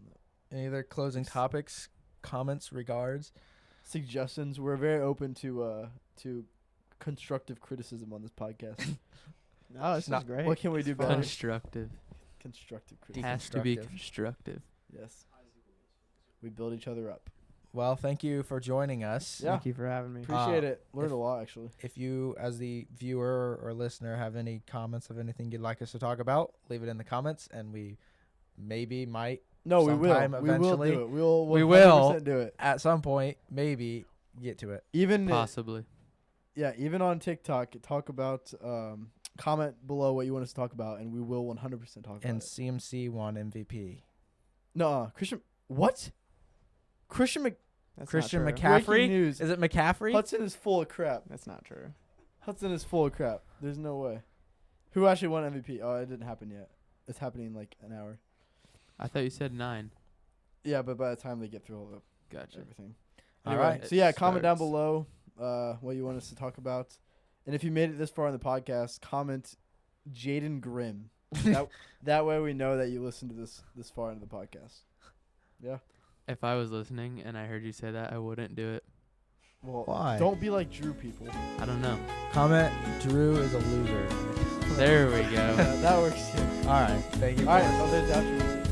Any other closing Yes. topics, comments, regards? Suggestions. We're very open to constructive criticism on this podcast. No, this is not- great. What can we do better? Constructive. Constructive criticism. Has to be Deconstructive. constructive. Yes. We build each other up. Well, thank you for joining us. Yeah. Thank you for having me. Appreciate it. Learned if- a lot, actually. If you, as the viewer or listener, have any comments of anything you'd like us to talk about, leave it in the comments, and we maybe might No, we will. Sometime We will eventually. do it. We will. We will. 100% do it. at some point maybe get to it. Even Possibly. yeah, even on TikTok, talk about comment below what you want us to talk about, and we will 100% talk about And it. CMC won MVP. No, Christian. What? Christian That's Christian not true. McCaffrey? Breaking news. Is it McCaffrey? Hudson is full of crap. That's not true. Hudson is full of crap. There's no way. Who actually won MVP? Oh, it didn't happen yet. It's happening in like an hour. I thought you said 9. Yeah, but by the time they get through all the Gotcha. everything. All Anyway, right. so yeah, comment down Starts. below what you want us to talk about, and if you made it this far in the podcast, comment Jaden Grimm. that way we know that you listened to this far into the podcast. Yeah. If I was listening and I heard you say that, I wouldn't do it. Well, Why? don't be like Drew, people. I don't know. Comment Drew is a loser. There we go. That works too. All right. Thank you. All right, so there's the outro music.